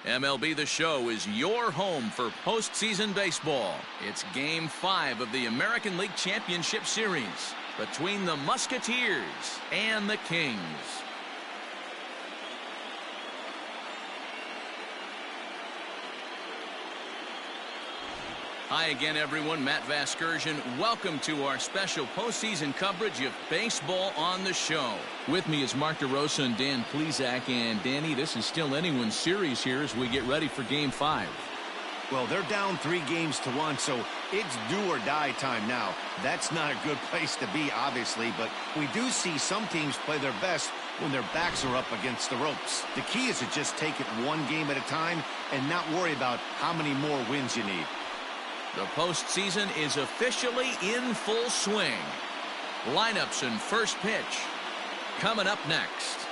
MLB The Show is your home for postseason baseball. It's Game 5 of the American League Championship Series between the Musketeers and the Kings. Hi again, everyone. Matt Vasgersian. Welcome to our special postseason coverage of Baseball on the Show. With me is Mark DeRosa and Dan Plesac. And Danny, this is still anyone's series here as we get ready for Game 5. Well, they're down 3-1, so it's do or die time now. That's not a good place to be, obviously, but we do see some teams play their best when their backs are up against the ropes. The key is to just take it one game at a time and not worry about how many more wins you need. The postseason is officially in full swing. Lineups and first pitch coming up next.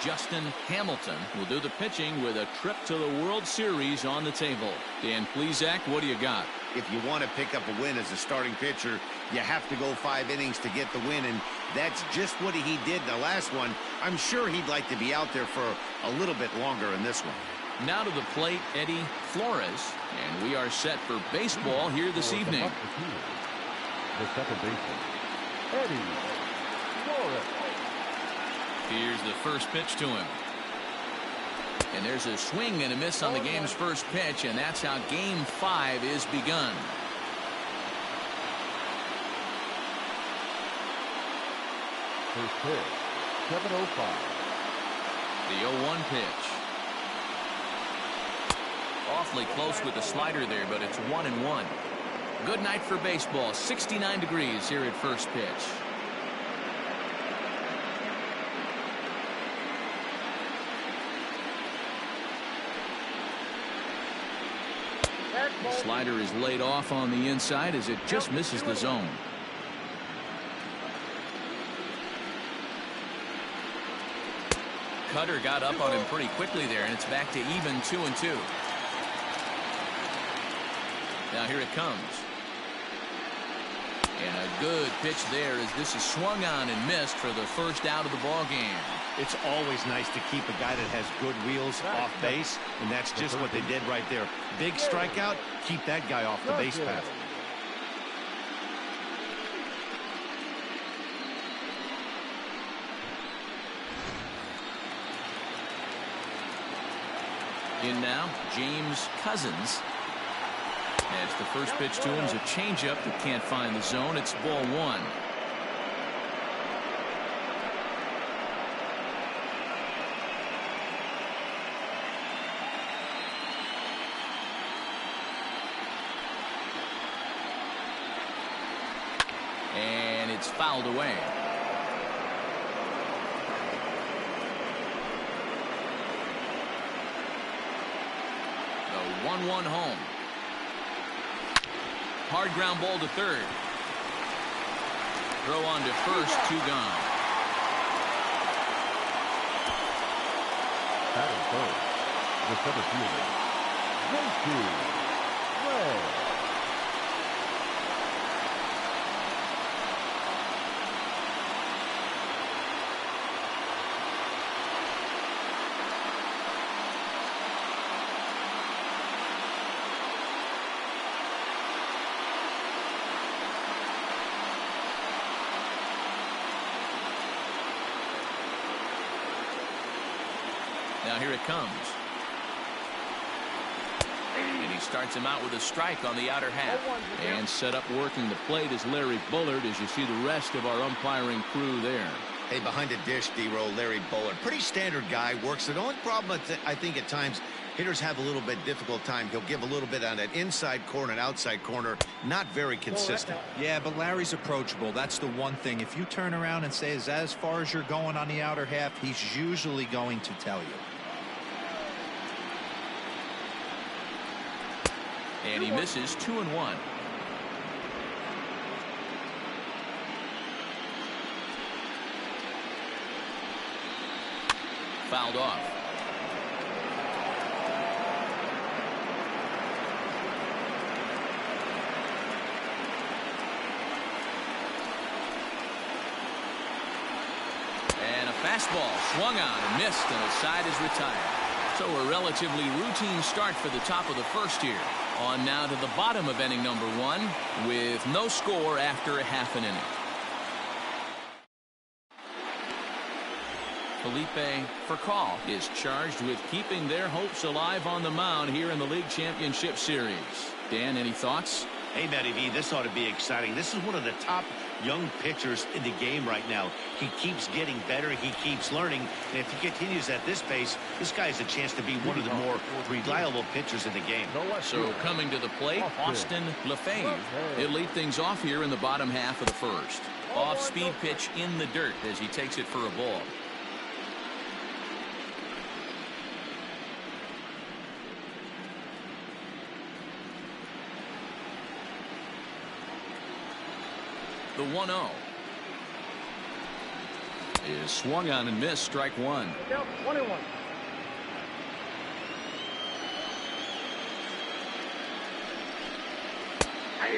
Justin Hamilton will do the pitching with a trip to the World Series on the table. Dan Plesac, what do you got? If you want to pick up a win as a starting pitcher, you have to go 5 innings to get the win, and that's just what he did in the last one. I'm sure he'd like to be out there for a little bit longer in this one. Now to the plate, Eddie Flores, and we are set for baseball here this evening. The second baseman, Eddie Flores. Here's the first pitch to him. And there's a swing and a miss on the game's first pitch, and that's how Game 5 is begun. First pitch, 7:05. The 0-1 pitch. Awfully close with the slider there, but it's 1-1. Good night for baseball. 69 degrees here at first pitch. The slider is laid off on the inside as it just misses the zone. Cutter got up on him pretty quickly there, and it's back to even 2-2. Now here it comes. And a good pitch there as this is swung on and missed for the first out of the ball game. It's always nice to keep a guy that has good wheels off base, and that's just what they did right there. Big strikeout, keep that guy off the base path. In now, James Cousins. As the first pitch to him is a changeup that can't find the zone. It's ball 1. And it's fouled away. The 1-1 home. Hard ground ball to third. Throw on to first, 2 gone. Batting third, the center fielder, Ray. Now here it comes. And he starts him out with a strike on the outer half. And set up working the plate is Larry Bullard as you see the rest of our umpiring crew there. Hey, behind the dish, D-roll, Larry Bullard. Pretty standard guy, works it. The only problem I think at times hitters have a little bit difficult time. He'll give a little bit on that inside corner and outside corner. Not very consistent. Yeah, but Larry's approachable. That's the one thing. If you turn around and say, is that as far as you're going on the outer half, he's usually going to tell you. And he misses 2-1. Fouled off. Fastball swung on and missed, and the side is retired. So a relatively routine start for the top of the first here. On now to the bottom of inning number 1 with no score after a half an inning. Felipe Furcal is charged with keeping their hopes alive on the mound here in the League Championship Series. Dan, any thoughts? Hey, Matty V, this ought to be exciting. This is one of the top young pitchers in the game right now. He keeps getting better. He keeps learning. And if he continues at this pace, this guy has a chance to be one of the more reliable pitchers in the game. So coming to the plate, Austin Lefebvre. He'll lead things off here in the bottom half of the first. Off-speed pitch in the dirt as he takes it for a ball. The 1-0 is swung on and missed. Strike 1. 21.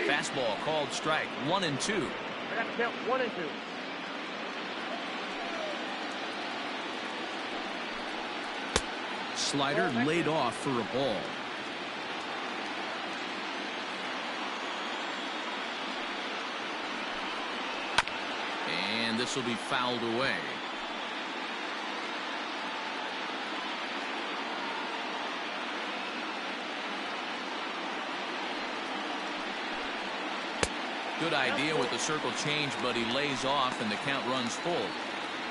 Fastball called strike. 1 and 2. I got to count 1 and 2. Slider laid off for a ball. And this will be fouled away. Good idea with the circle change, but he lays off and the count runs full.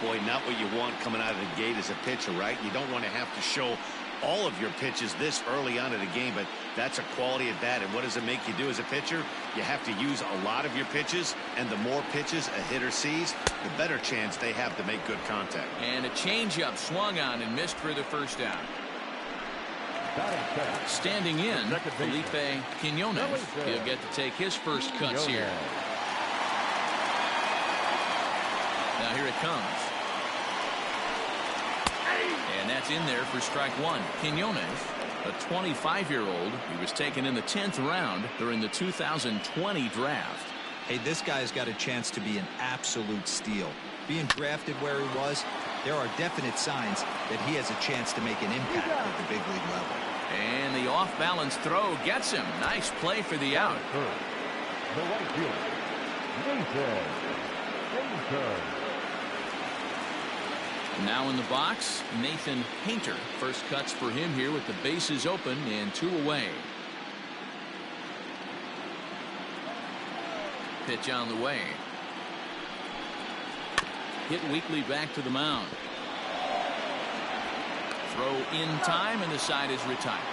Boy, not what you want coming out of the gate as a pitcher, right? You don't want to have to show all of your pitches this early on in the game, but that's a quality at bat. And what does it make you do as a pitcher? You have to use a lot of your pitches, and the more pitches a hitter sees, the better chance they have to make good contact. And a changeup swung on and missed for the first out. Standing in, Felipe Quinones. He'll get to take his first cuts here. Now here it comes. And that's in there for strike 1. Quinones, a 25-year-old. He was taken in the 10th round during the 2020 draft. Hey, this guy's got a chance to be an absolute steal. Being drafted where he was, there are definite signs that he has a chance to make an impact at the big league level. And the off-balance throw gets him. Nice play for the out. The right fielder, Nathan. Now in the box, Nathan Painter. First cuts for him here with the bases open and 2 away. Pitch on the way. Hit weakly back to the mound. Throw in time, and the side is retired.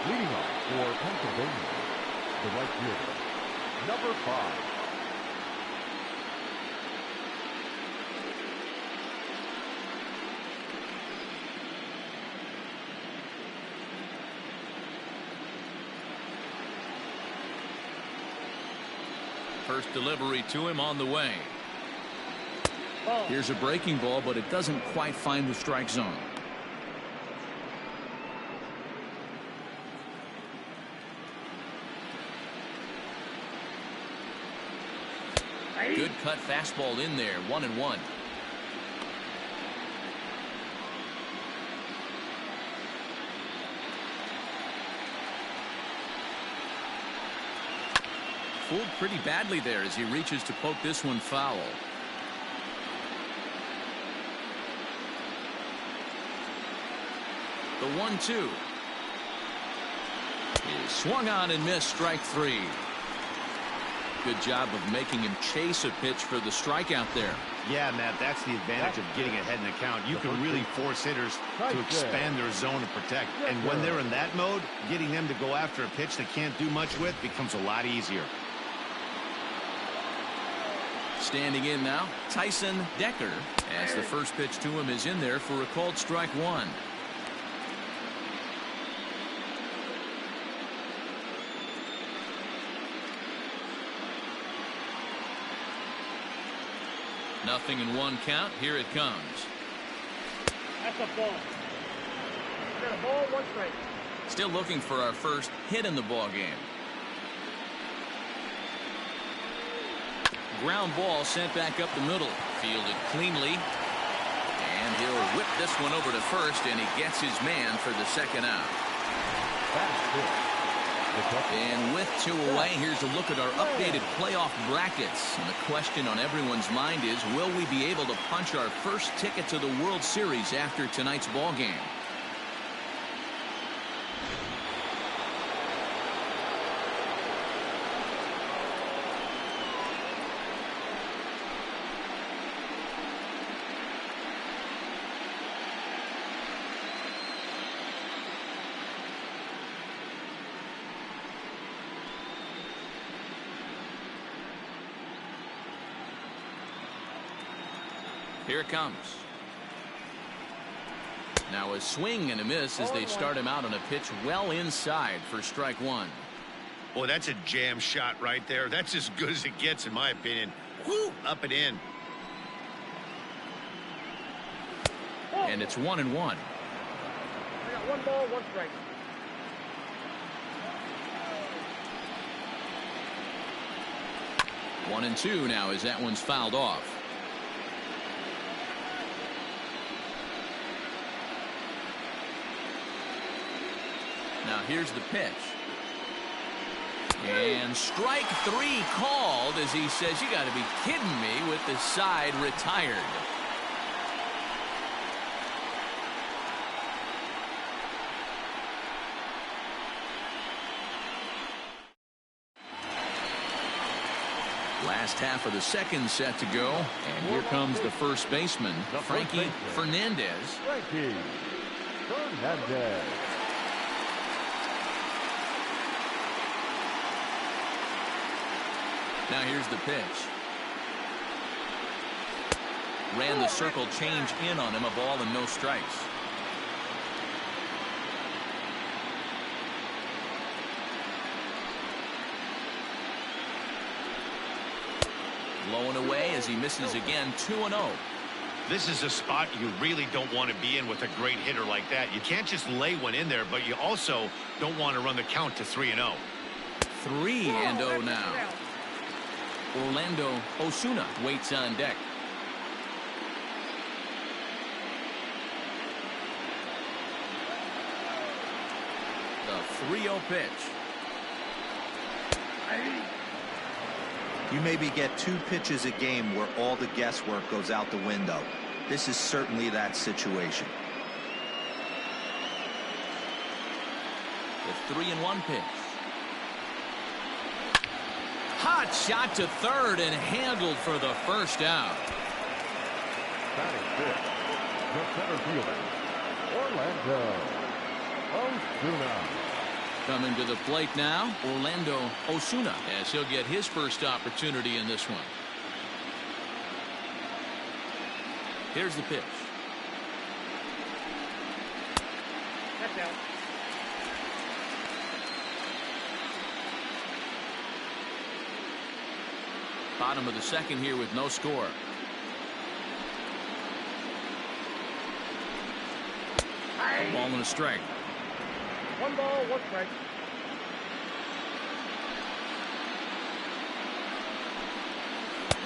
Leading off for Pennsylvania, the right fielder, number 5. First delivery to him on the way. Here's a breaking ball, but it doesn't quite find the strike zone. Good cut fastball in there. 1-1. Fooled pretty badly there as he reaches to poke this one foul. The 1-2 is swung on and missed. Strike 3. Good job of making him chase a pitch for the strikeout there. Yeah, Matt, that's the advantage of getting ahead in the count. You can really force hitters to expand their zone and protect. And when they're in that mode, getting them to go after a pitch they can't do much with becomes a lot easier. Standing in now, Tyson Decker, as the first pitch to him is in there for a called strike 1. Nothing in one count. Here it comes. That's a ball. Got a ball, 1 strike. Still looking for our first hit in the ball game. Ground ball sent back up the middle. Fielded cleanly. And he'll whip this one over to first, and he gets his man for the second out. And with 2 away, here's a look at our updated playoff brackets. And the question on everyone's mind is, will we be able to punch our first ticket to the World Series after tonight's ball game? Here it comes. Now a swing and a miss as they start him out on a pitch well inside for strike 1. Boy, that's a jam shot right there. That's as good as it gets, in my opinion. Whoo, up and in. And it's 1-1. I got 1 ball, 1 strike. One and 2 now as that one's fouled off. Now here's the pitch. And strike 3 called as he says, you got to be kidding me, with the side retired. Last half of the second set to go. And here comes the first baseman, Frankie Fernandez. Frankie Fernandez. Now here's the pitch. Ran the circle change in on him, a ball and no strikes. Low and away as he misses again. 2-0. This is a spot you really don't want to be in with a great hitter like that. You can't just lay one in there, but you also don't want to run the count to 3-0. 3-0 now. Orlando Osuna waits on deck. The 3-0 pitch. You maybe get 2 pitches a game where all the guesswork goes out the window. This is certainly that situation. The 3-1 pitch. Hot shot to third and handled for the first out. Batting fifth, the center fielder, Orlando Osuna. Coming to the plate now, Orlando Osuna, as he'll get his first opportunity in this one. Here's the pitch. That's out. Bottom of the second here with no score. A ball and a strike. 1 ball, 1 strike.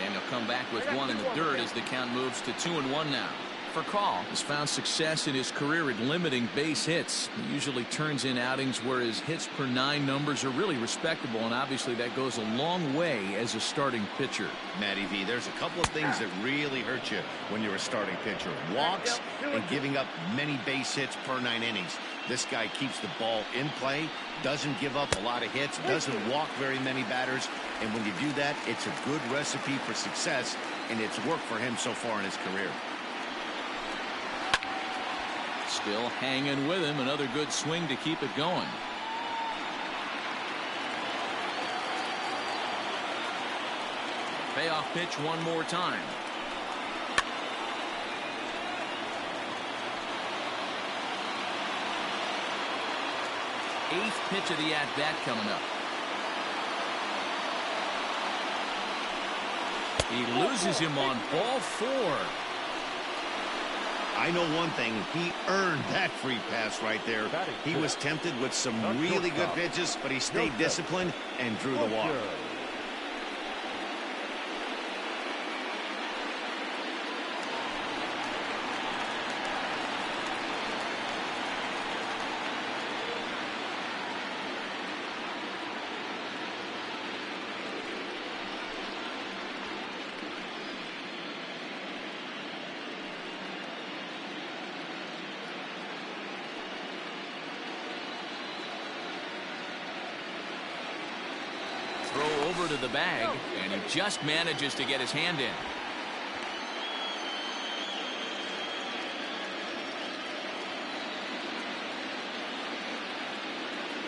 And he'll come back with one in the dirt as the count moves to 2-1 now. For Call, has found success in his career at limiting base hits. He usually turns in outings where his hits per 9 numbers are really respectable, and obviously that goes a long way as a starting pitcher. Matty V, there's a couple of things that really hurt you when you're a starting pitcher. Walks and giving up many base hits per 9 innings. This guy keeps the ball in play, doesn't give up a lot of hits, doesn't walk very many batters, and when you do that, it's a good recipe for success, and it's worked for him so far in his career. Still hanging with him. Another good swing to keep it going. Payoff pitch one more time. Eighth pitch of the at-bat coming up. He loses him on ball 4. I know one thing. He earned that free pass right there. He was tempted with some really good pitches, but he stayed disciplined and drew the walk. Throw over to the bag, and he just manages to get his hand in.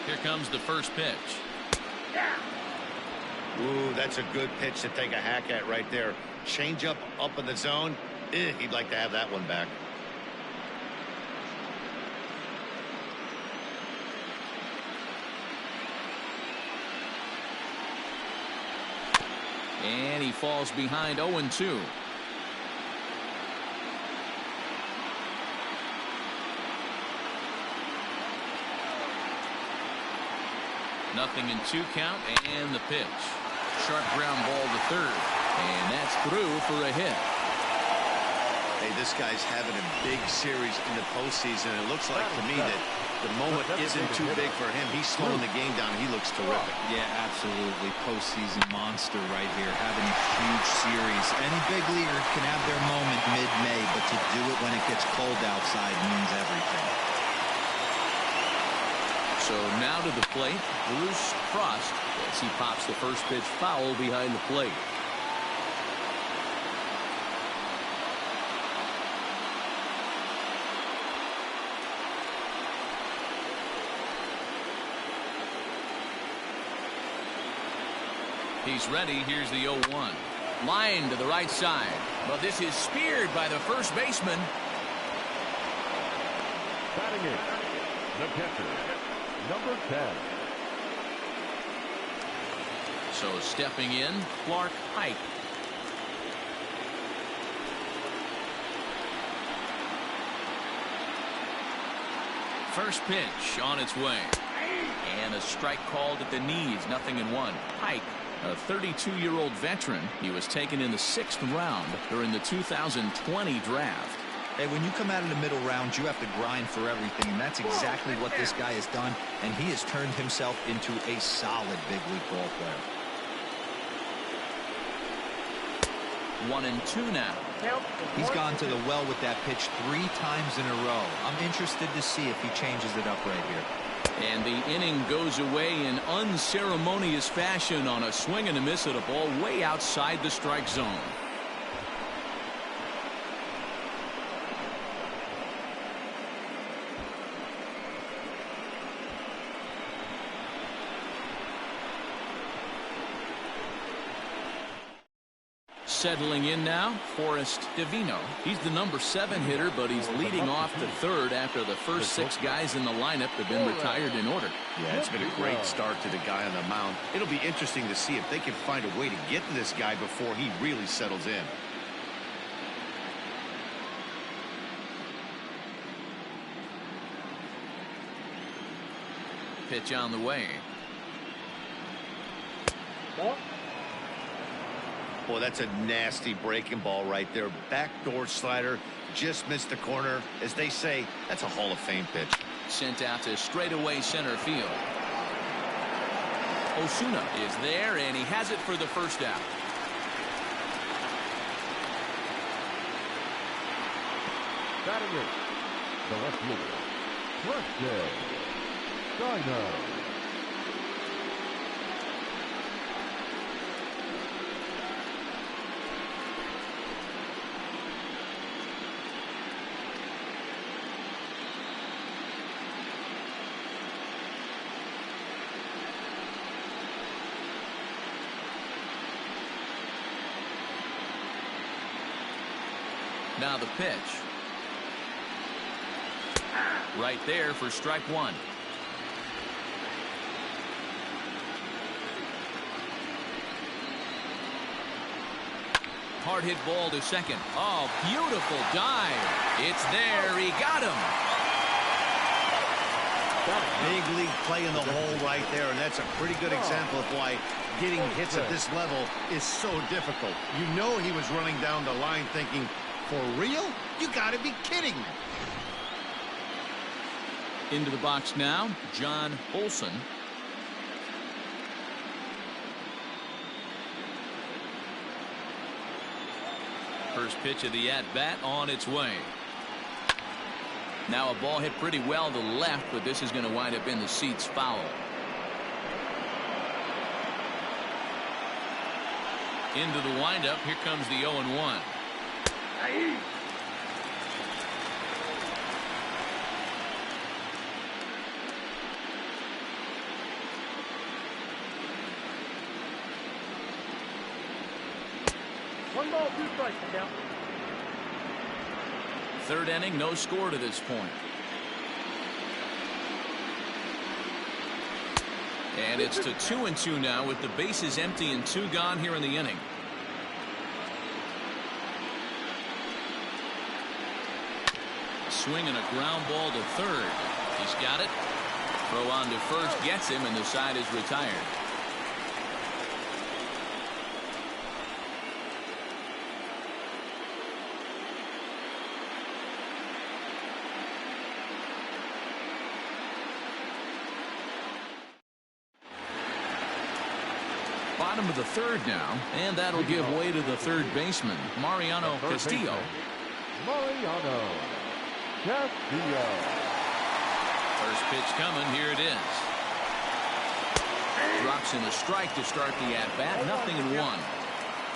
Here comes the first pitch. Ooh, that's a good pitch to take a hack at right there. Change up in the zone. He'd like to have that one back. And he falls behind 0-2. Nothing in 2 count, and the pitch. Sharp ground ball to third, and that's through for a hit. Hey, this guy's having a big series in the postseason. It looks like to me that the moment isn't too big for him. He's slowing the game down. He looks terrific. Yeah, absolutely. Postseason monster right here. Having a huge series. Any big leaguer can have their moment mid-May, but to do it when it gets cold outside means everything. So now to the plate, Bruce Frost, as he pops the first pitch foul behind the plate. He's ready. Here's the 0-1. Line to the right side. But this is speared by the first baseman. Batting in, the catcher, number 10. So stepping in, Clark Hike. First pitch on its way. And a strike called at the knees. 0-1. Hike, a 32-year-old veteran. He was taken in the 6th round during the 2020 draft. Hey, when you come out of the middle rounds, you have to grind for everything, and that's exactly what this guy has done, and he has turned himself into a solid big league ball player. 1-2 now. He's gone to the well with that pitch 3 times in a row. I'm interested to see if he changes it up right here. And the inning goes away in unceremonious fashion on a swing and a miss at a ball way outside the strike zone. Settling in now, Forrest Divino. He's the number 7 hitter, but he's leading off the third after the first 6 guys in the lineup have been retired in order. Yeah, it's been a great start to the guy on the mound. It'll be interesting to see if they can find a way to get to this guy before he really settles in. Pitch on the way. Boy, that's a nasty breaking ball right there. Backdoor slider, just missed the corner. As they say, that's a Hall of Fame pitch. Sent out to straightaway center field. Osuna is there, and he has it for the first out. Batting in, the left fielder, Preston Dino. Now the pitch. Right there for strike 1. hard hit ball to second. Oh, beautiful dive. It's there. He got him. Big league play in the hole right there, and that's a pretty good example of why getting hits at this level is so difficult. You know he was running down the line thinking, for real? You got to be kidding me. Into the box now, John Olson. First pitch of the at-bat on its way. Now a ball hit pretty well to left, but this is going to wind up in the seats foul. Into the windup. Here comes the 0-1. One ball, 2 strikes, count. Third inning, no score to this point. And it's to 2-2 now with the bases empty and 2 gone here in the inning. Swing and a ground ball to third. He's got it. Throw on to first gets him, and the side is retired. Bottom of the third now, and that'll give way to the third baseman, Mariano Castillo. Mariano Castillo. First pitch coming. Here it is. Drops in a strike to start the at-bat. 0-1.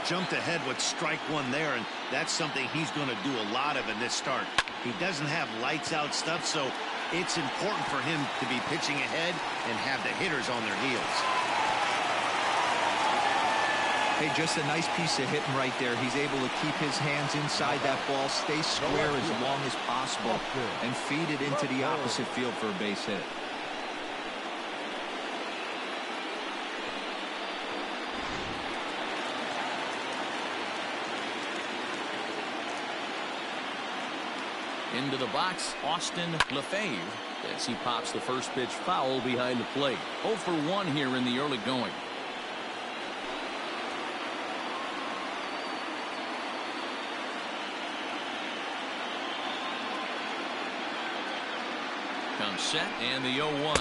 Jumped ahead with strike one there, and that's something he's going to do a lot of in this start. He doesn't have lights out stuff, so it's important for him to be pitching ahead and have the hitters on their heels. Hey, just a nice piece of hitting right there. He's able to keep his hands inside that ball, stay square as long as possible, and feed it into the opposite field for a base hit. Into the box, Austin Lefebvre, as he pops the first pitch foul behind the plate. 0 for 1 here in the early going. Comes set, and the 0-1.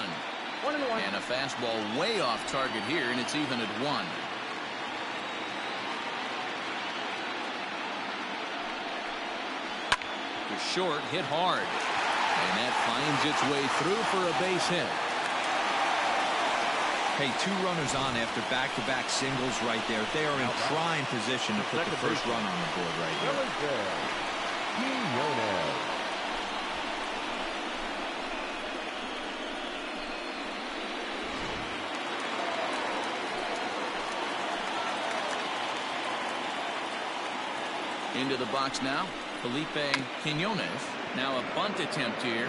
1-1. And a fastball way off target here, and it's even at 1. To short, hit hard. And that finds its way through for a base hit. Hey, 2 runners on after back-to-back singles right there. They are in prime position to put the first run on the board right here. Into the box now, Felipe Quiñones. Now a bunt attempt here.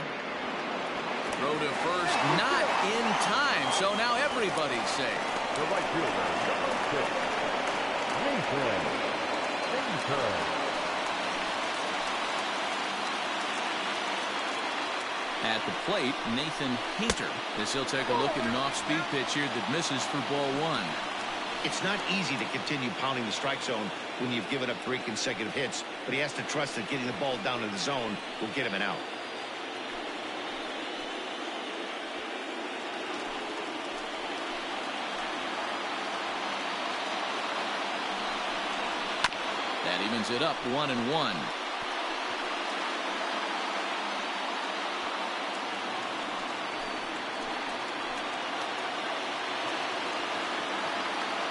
Throw to first, not in time, so now everybody's safe. The right fielder, number 6, Nathan Painter. At the plate, Nathan Painter, as he'll take a look at an off-speed pitch here that misses for ball 1. It's not easy to continue pounding the strike zone when you've given up 3 consecutive hits, but he has to trust that getting the ball down to the zone will get him an out. That evens it up 1-1.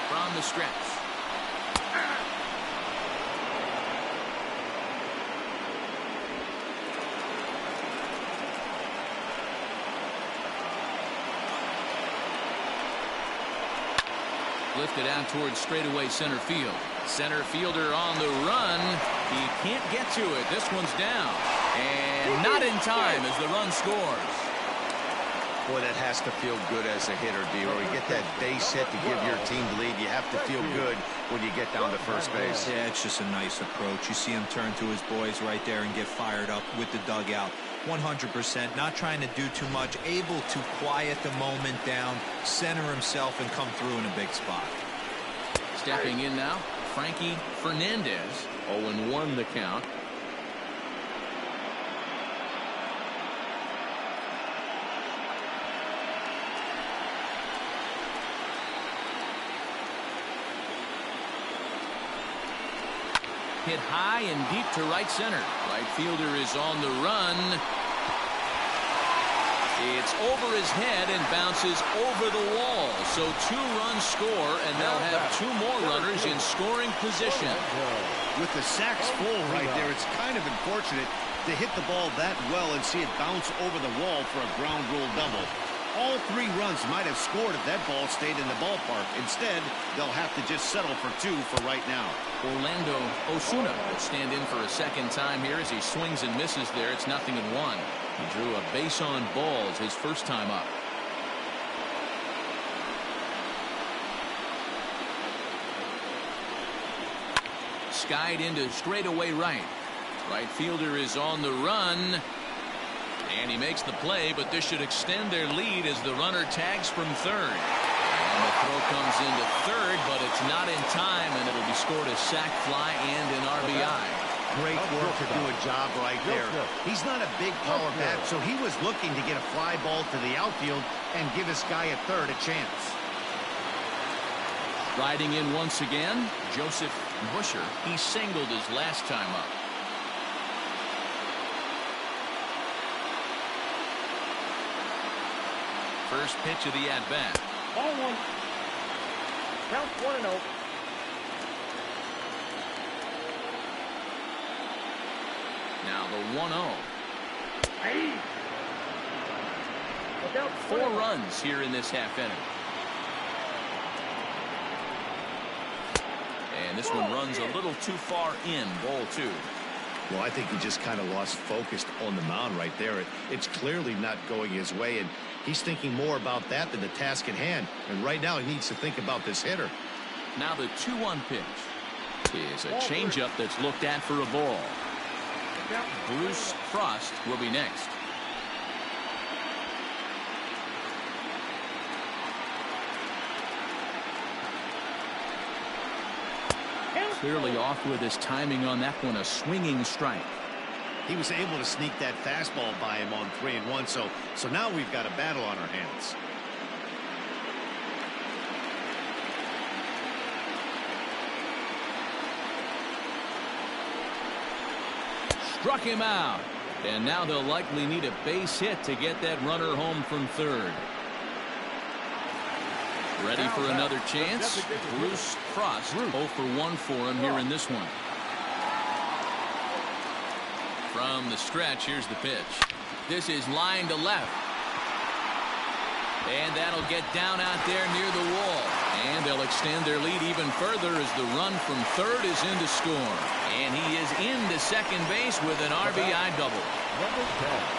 From the stretch. Lifted out towards straightaway center field. Center fielder on the run. He can't get to it. This one's down. And not in time as the run scores. Boy, that has to feel good as a hitter, D-Roy. You get that base hit to give your team the lead. You have to feel good when you get down to first base. Yeah, it's just a nice approach. You see him turn to his boys right there and get fired up with the dugout. 100%, not trying to do too much, able to quiet the moment down, center himself, and come through in a big spot. Stepping in now, Frankie Fernandez. 0-1 the count. Hit high and deep to right center. Right fielder is on the run. It's over his head and bounces over the wall. So 2 runs score, and they'll have 2 more runners in scoring position. With the sacks full right there, it's kind of unfortunate to hit the ball that well and see it bounce over the wall for a ground rule double. All 3 runs might have scored if that ball stayed in the ballpark. Instead, they'll have to just settle for 2 for right now. Orlando Osuna will stand in for a second time here as he swings and misses there. It's 0-1. He drew a base on balls his first time up. Skied into straightaway right. Right fielder is on the run. And he makes the play, but this should extend their lead as the runner tags from third. And the throw comes into third, but it's not in time, and it'll be scored a sac fly and an RBI. Great work to do a job right there. He's not a big power bat, so he was looking to get a fly ball to the outfield and give his guy at third a chance. Riding in once again, Joseph Busher. He singled his last time up. First pitch of the at-bat. Ball 1. Count 1-0. Now the 1-0. Hey. 4 runs here in this half inning. And this one runs a little too far in. Ball 2. Well, I think he just kind of lost focus on the mound right there. It's clearly not going his way, and he's thinking more about that than the task at hand. And right now he needs to think about this hitter. Now the 2-1 pitch is a changeup that's looked at for a ball. Bruce Frost will be next. Clearly off with his timing on that one, a swinging strike. He was able to sneak that fastball by him on 3-1, so now we've got a battle on our hands. Struck him out, and now they'll likely need a base hit to get that runner home from third. Ready for another chance. Bruce Frost 0 for 1 for him here in this one. From the stretch, here's the pitch. This is line to left. And that'll get down out there near the wall. And they'll extend their lead even further as the run from third is in to score. And he is into second base with an RBI double. Number 10.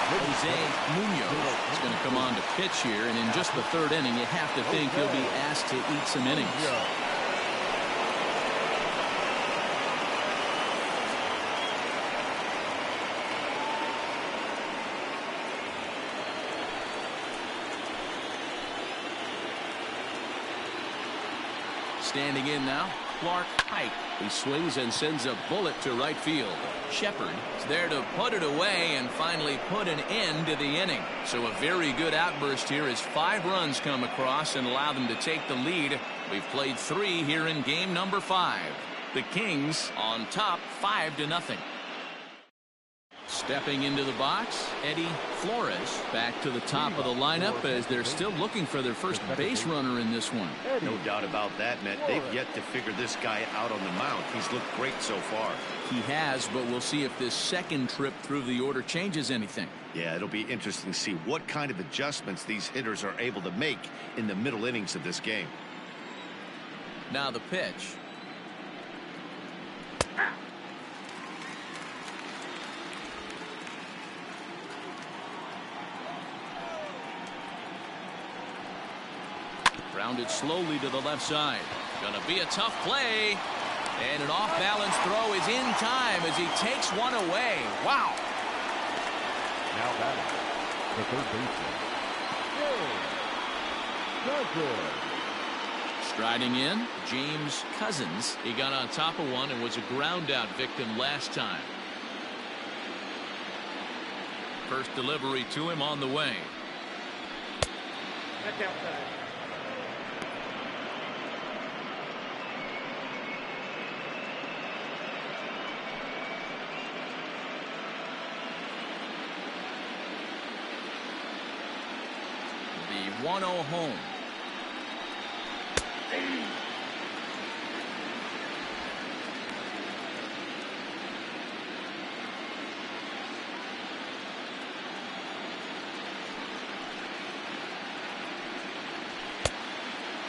Jose Munoz is going to come on to pitch here, and in just the third inning, you have to think he'll be asked to eat some innings. Standing in now, Clark Pike. He swings and sends a bullet to right field. Shepard is there to put it away and finally put an end to the inning. So a very good outburst here as 5 runs come across and allow them to take the lead. We've played 3 here in game number 5. The Kings on top 5-0. Stepping into the box, Eddie Flores back to the top of the lineup as they're still looking for their first base runner in this one. No doubt about that, Matt. They've yet to figure this guy out on the mound. He's looked great so far. He has, but we'll see if this second trip through the order changes anything. Yeah, it'll be interesting to see what kind of adjustments these hitters are able to make in the middle innings of this game. Now the pitch. Grounded slowly to the left side. Gonna be a tough play. And an off-balance throw is in time as he takes one away. Wow. Now batting, the third baseman, Cousins. Striding in, James Cousins. He got on top of one and was a ground-out victim last time. First delivery to him on the way. That's outside. The 1-0 home.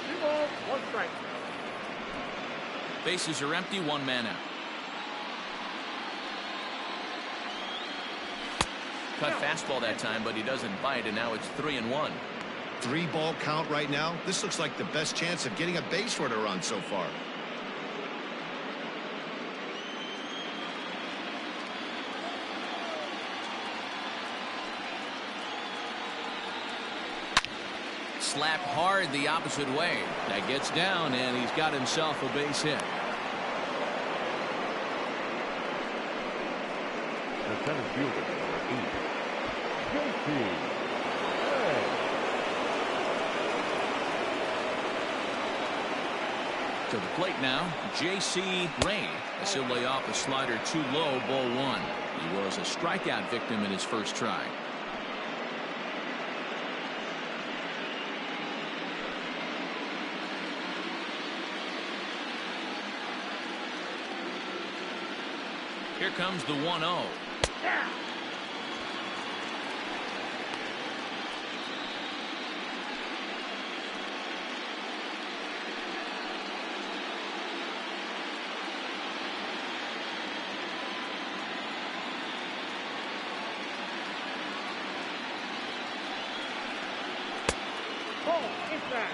Two balls, one strike. Bases are empty, one man out. Cut fastball that time, but he doesn't bite, and now it's 3-1. 3-ball count right now. This looks like the best chance of getting a base runner run so far. Slap hard the opposite way. That gets down, and he's got himself a base hit. The center fielder, number 8, JC. To the plate now, J.C. Ray. As he'll lay off a slider too low, ball one. He was a strikeout victim in his first try. Here comes the 1-0. Ball, inside.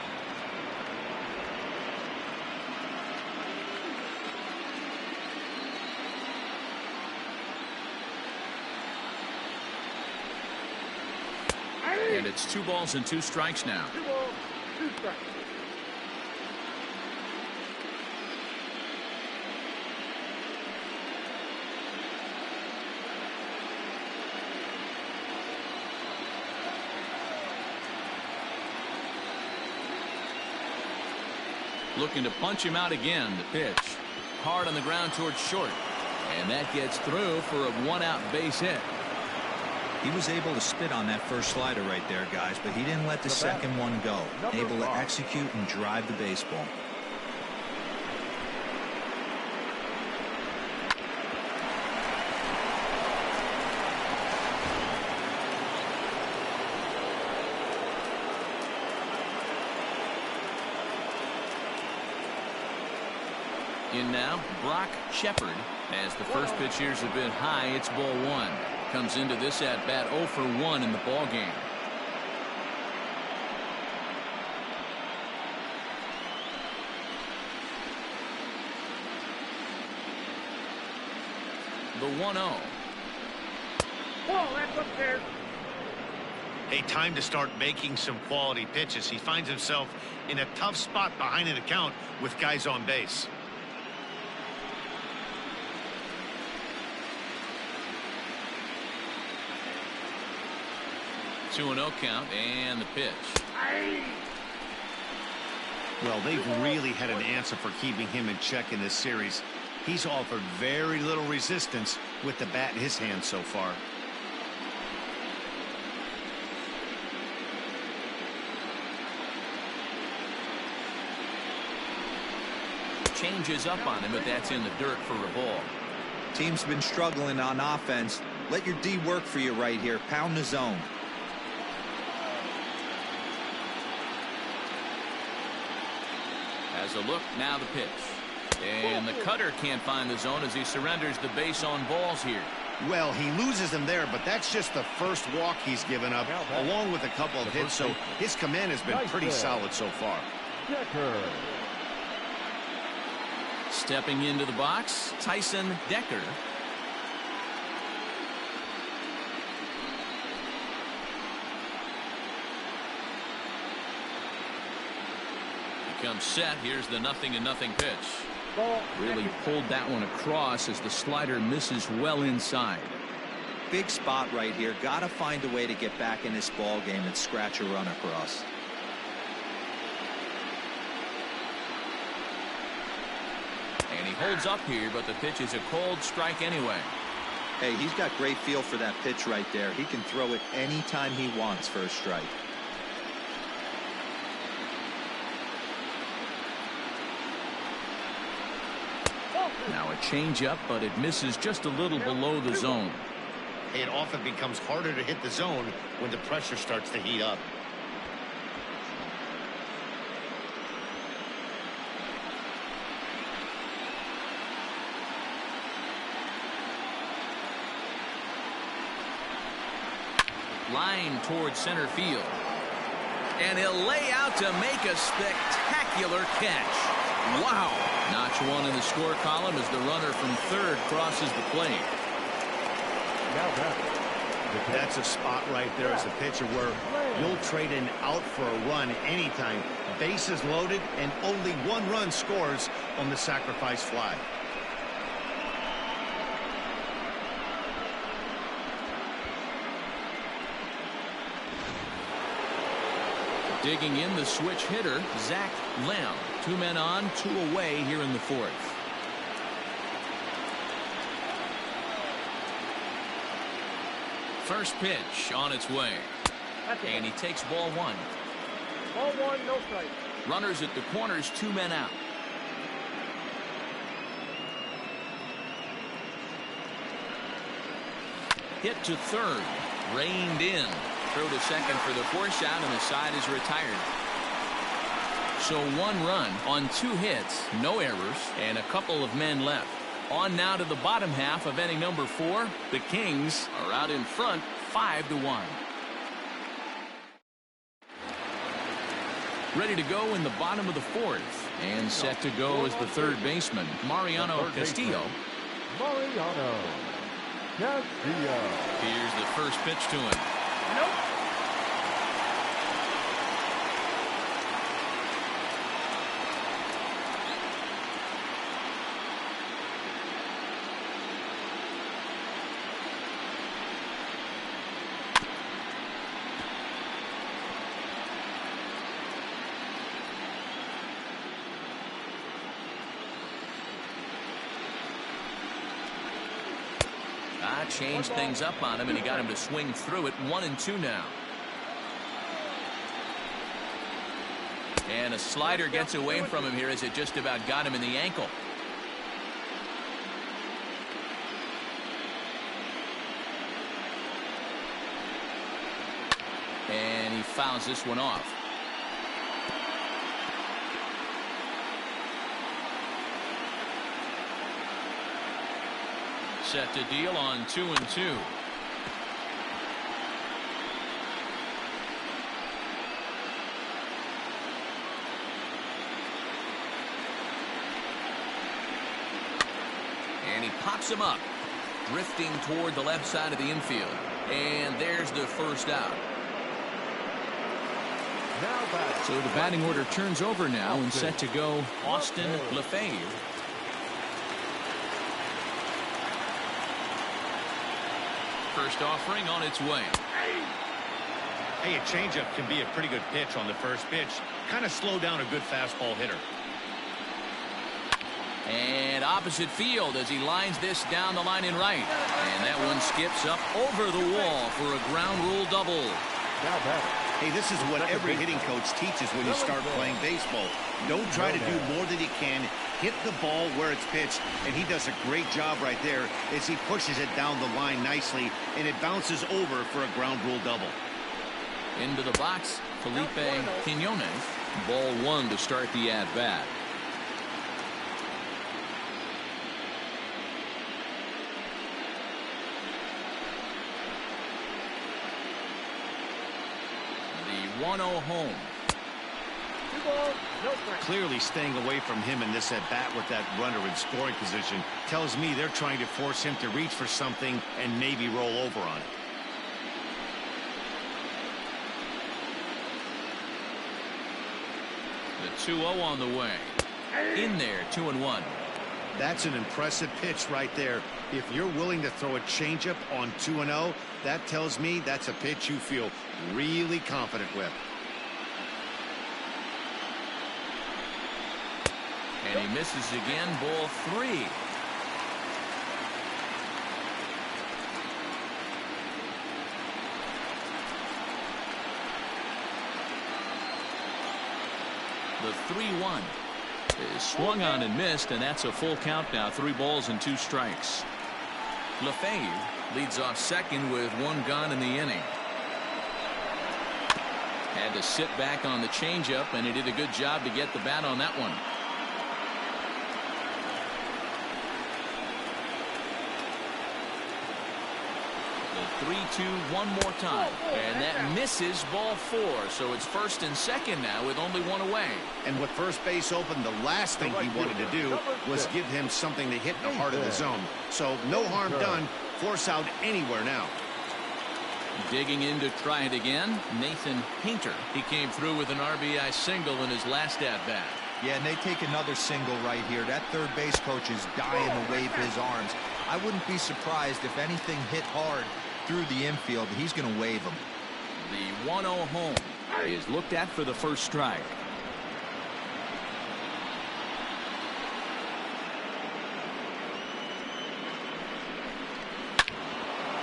And it's 2 balls and 2 strikes now. 2 balls, 2 strikes. Looking to punch him out again. The pitch. Hard on the ground towards short. And that gets through for a 1-out base hit. He was able to spit on that first slider right there, guys, but he didn't let the second one go. Able to execute and drive the baseball. In now, Brock Shepard. As the first pitch here's a bit high, it's ball one. Comes into this at bat 0 for 1 in the ball game. The 1-0. Ball, that's upstairs. Hey, time to start making some quality pitches. He finds himself in a tough spot behind an account with guys on base. 2-0 count, and the pitch. Well, they've really had an answer for keeping him in check in this series. He's offered very little resistance with the bat in his hand so far. Changes up on him, but that's in the dirt for a ball. Team's been struggling on offense. Let your D work for you right here. Pound the zone. As a look, now the pitch. And the cutter can't find the zone as he surrenders the base on balls here. Well, he loses him there, but that's just the first walk he's given up, along with a couple of hits, so his command has been pretty solid so far. Decker. Stepping into the box, Tyson Decker. Becomes set. Here's the 0-0 pitch. Really pulled that one across as the slider misses well inside. Big spot right here. Got to find a way to get back in this ball game and scratch a run across. And he holds up here, but the pitch is a cold strike anyway. Hey, he's got great feel for that pitch right there. He can throw it anytime he wants for a strike. Now a changeup, but it misses just a little below the zone. It often becomes harder to hit the zone when the pressure starts to heat up. Line towards center field. And he'll lay out to make a spectacular catch. Wow. Notch one in the score column as the runner from third crosses the plate. That's a spot right there as a pitcher where you'll trade an out for a run anytime. Bases loaded and only one run scores on the sacrifice fly. Digging in the switch hitter, Zach Lamb. 2 men on, 2 away here in the fourth. First pitch on its way. And he takes ball 1. Ball 1, no strike. Runners at the corners, 2 men out. Hit to third. Reined in. Throw to second for the force out, and the side is retired. So 1 run on 2 hits, no errors, and a couple of men left. On now to the bottom half of inning number 4. The Kings are out in front 5-1. Ready to go in the bottom of the 4th. And set to go as the third baseman, Mariano Castillo. Mariano Castillo. Here's the first pitch to him. Nope. Changed things up on him, and he got him to swing through it. 1-2 now. And a slider gets away from him here as it just about got him in the ankle. And he fouls this one off. Set to deal on 2-2. And he pops him up, drifting toward the left side of the infield. And there's the first out. So the batting order turns over now, and set to go Austin Lefebvre. First offering on its way. Hey, a changeup can be a pretty good pitch on the first pitch. Kind of slow down a good fastball hitter. And opposite field as he lines this down the line in right. And that one skips up over the wall for a ground rule double. Hey, this is what every hitting coach teaches when you start playing baseball. Don't try to do more than you can. Hit the ball where it's pitched, and he does a great job right there as he pushes it down the line nicely, and it bounces over for a ground rule double. Into the box, Felipe Quinones. Ball 1 to start the at-bat. The 1-0 home. 2 balls, no strikes. Clearly staying away from him in this at-bat with that runner in scoring position tells me they're trying to force him to reach for something and maybe roll over on it. The 2-0 on the way. In there, 2-1. That's an impressive pitch right there. If you're willing to throw a changeup on 2-0, that tells me that's a pitch you feel really confident with. And he misses again, ball 3. The 3-1 is swung on and missed, and that's a full count now. 3 balls and 2 strikes. Lefebvre leads off second with 1 gone in the inning. Had to sit back on the changeup, and he did a good job to get the bat on that one. The 3-2 one more time, and that misses, ball 4. So it's first and second now with only 1 away. And with first base open, the last thing he wanted to do was give him something to hit in the heart of the zone. So no harm done. Force out anywhere now. Digging in to try it again, Nathan Painter. He came through with an RBI single in his last at-bat. Yeah, and they take another single right here. That third base coach is dying to wave his arms. I wouldn't be surprised if anything hit hard through the infield. He's going to wave them. The 1-0 home is looked at for the first strike.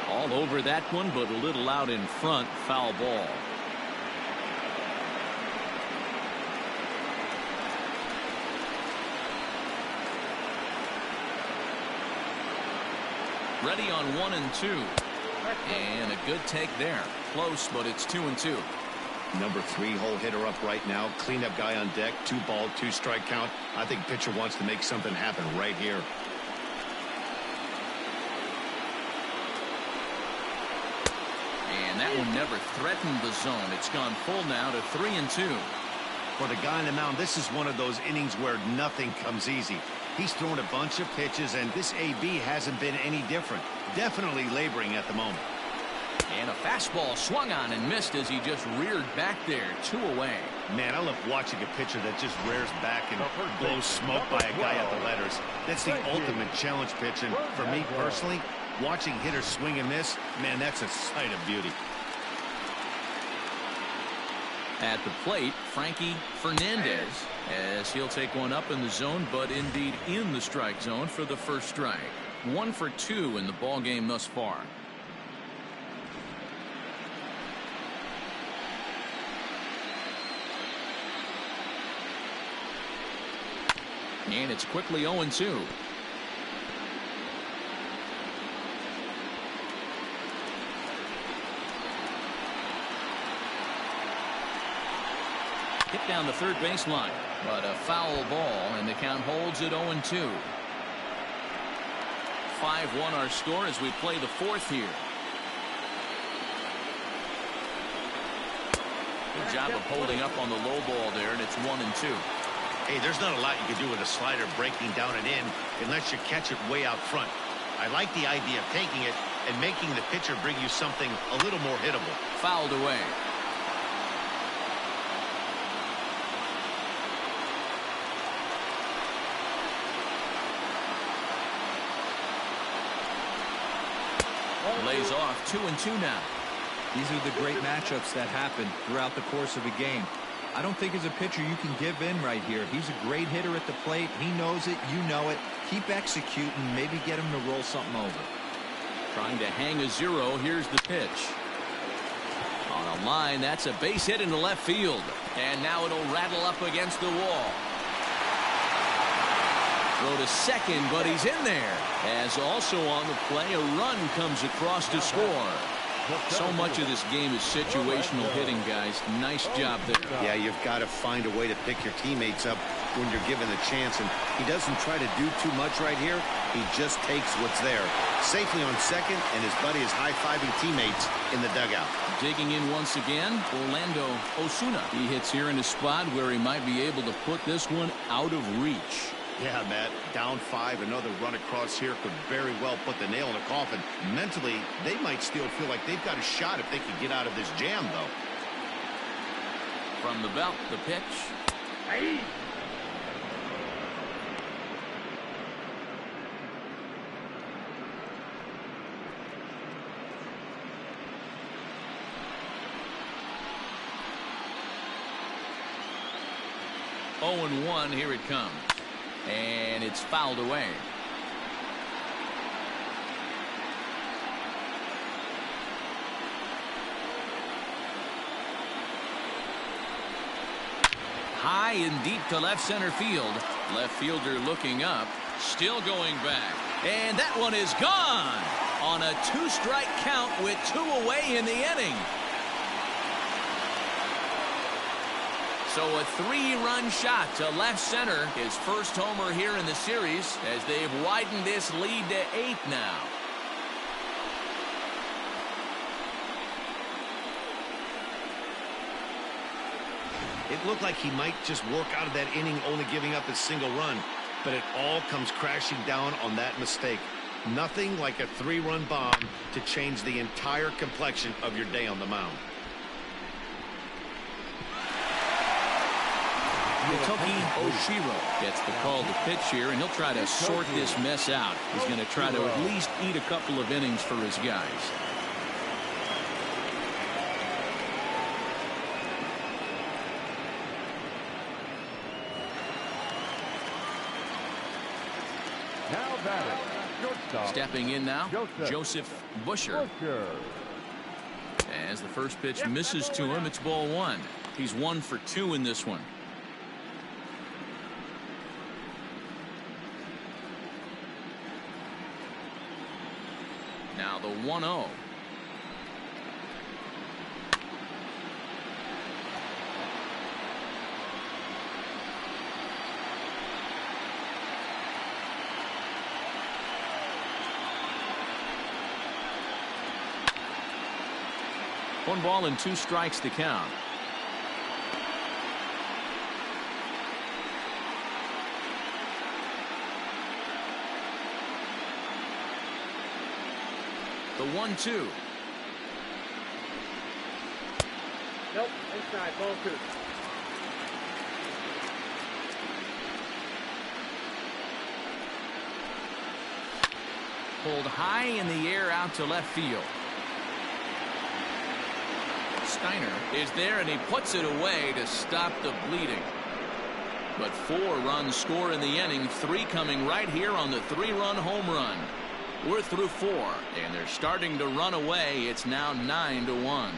All over that one, but a little out in front. Foul ball. Ready on 1 and 2. And a good take there. Close, but it's 2-2. Number 3 hole hitter up right now. Cleanup guy on deck. 2 ball, 2 strike count. I think pitcher wants to make something happen right here. And that one never threatened the zone. It's gone full now to 3-2. For the guy on the mound, this is one of those innings where nothing comes easy. He's thrown a bunch of pitches, and this AB hasn't been any different. Definitely laboring at the moment. And a fastball swung on and missed as he just reared back there. 2 away. Man, I love watching a pitcher that just rears back and blows smoke by a guy at the letters. That's the ultimate challenge pitch, and for me personally, watching hitters swing and miss, man, that's a sight of beauty. At the plate, Frankie Fernandez, as he'll take one up in the zone, but indeed in the strike zone for the first strike. 1 for 2 in the ball game thus far. And it's quickly 0-2. Hit down the third baseline, but a foul ball, and the count holds at 0-2. 5-1 our score as we play the 4th here. Good job of holding up on the low ball there, and it's 1-2. Hey, there's not a lot you can do with a slider breaking down and in unless you catch it way out front. I like the idea of taking it and making the pitcher bring you something a little more hittable. Fouled away. Lays off 2-2 now. These are the great matchups that happen throughout the course of a game. I don't think as a pitcher you can give in right here. He's a great hitter at the plate. He knows it. You know it. Keep executing. Maybe get him to roll something over. Trying to hang a 0. Here's the pitch. On a line, that's a base hit into left field. And now it'll rattle up against the wall. Throw to second, but he's in there. As also on the play, a run comes across to score. So much of this game is situational hitting, guys. Nice job there. Yeah, you've got to find a way to pick your teammates up when you're given the chance, and he doesn't try to do too much right here. He just takes what's there. Safely on second, and his buddy is high-fiving teammates in the dugout. Digging in once again, Orlando Osuna. He hits here in a spot where he might be able to put this one out of reach. Yeah, Matt, down 5, another run across here could very well put the nail in the coffin. Mentally, they might still feel like they've got a shot if they can get out of this jam, though. From the belt, the pitch. Hey. Oh, and 1, here it comes. And it's fouled away. High and deep to left center field. Left fielder looking up. Still going back. And that one is gone on a 2-strike count with 2 away in the inning. So a 3-run shot to left center. His first homer here in the series as they've widened this lead to 8 now. It looked like he might just work out of that inning, only giving up a single run. But it all comes crashing down on that mistake. Nothing like a 3-run bomb to change the entire complexion of your day on the mound. Hitoki Oshiro gets the call to pitch here, and he'll try to sort this mess out. He's going to try to at least eat a couple of innings for his guys. Now batting, shortstop. Stepping in now, Joseph Busher. As the first pitch misses to him, it's ball 1. He's 1 for 2 in this one. Now the 1-0. One ball and 2 strikes to count. The 1-2. Nope, inside, ball 2. Pulled high in the air out to left field. Steiner is there, and he puts it away to stop the bleeding. But 4 runs score in the inning, 3 coming right here on the 3-run home run. We're through 4, and they're starting to run away. It's now 9-1.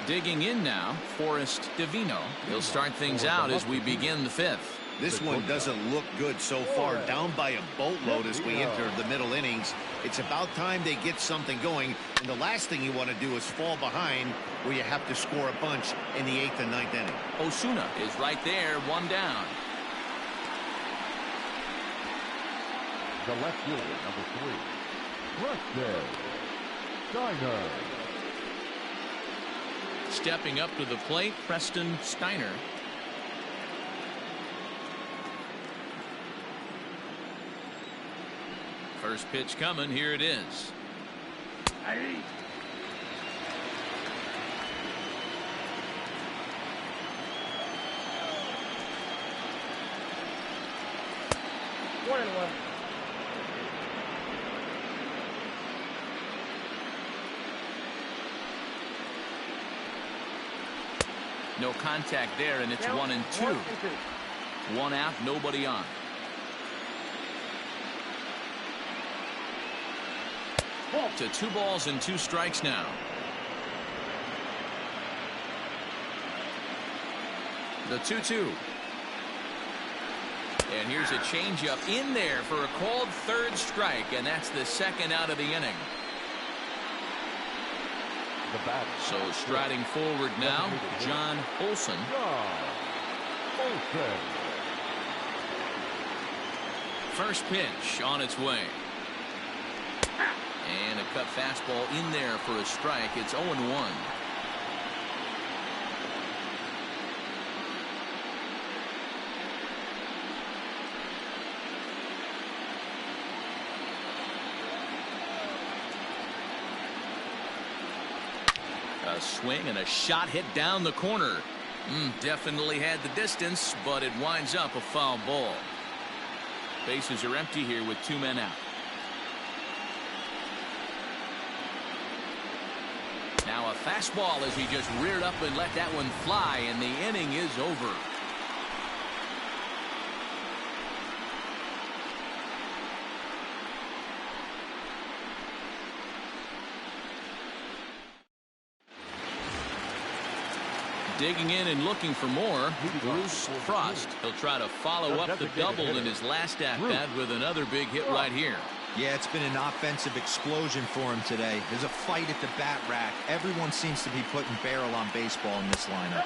Digging in now, Forrest Divino. He'll start things out as we begin the 5th. This one doesn't look good so far. Down by a boatload as we enter the middle innings. It's about time they get something going. And the last thing you want to do is fall behind where you have to score a bunch in the 8th and 9th inning. Osuna is right there, 1 down. The left fielder, number 3, Musketeers. Steiner. Stepping up to the plate, Preston Steiner. First pitch coming. Here it is. Hey. 1-1. No contact there, and it's 1-2. 1 out, nobody on. To 2 balls and 2 strikes now. The 2-2. And here's a changeup in there for a called third strike, and that's the second out of the inning. The batter. So striding forward now, John Olson. First pitch on its way. And a cut fastball in there for a strike. It's 0-1. A swing and a shot hit down the corner. Definitely had the distance, but it winds up a foul ball. Bases are empty here with 2 men out. Now a fastball as he just reared up and let that one fly, and the inning is over. Digging in and looking for more, Bruce Frost. He'll try to follow up the double in his last at-bat with another big hit right here. Yeah, it's been an offensive explosion for him today. There's a fight at the bat rack. Everyone seems to be putting barrel on baseball in this lineup.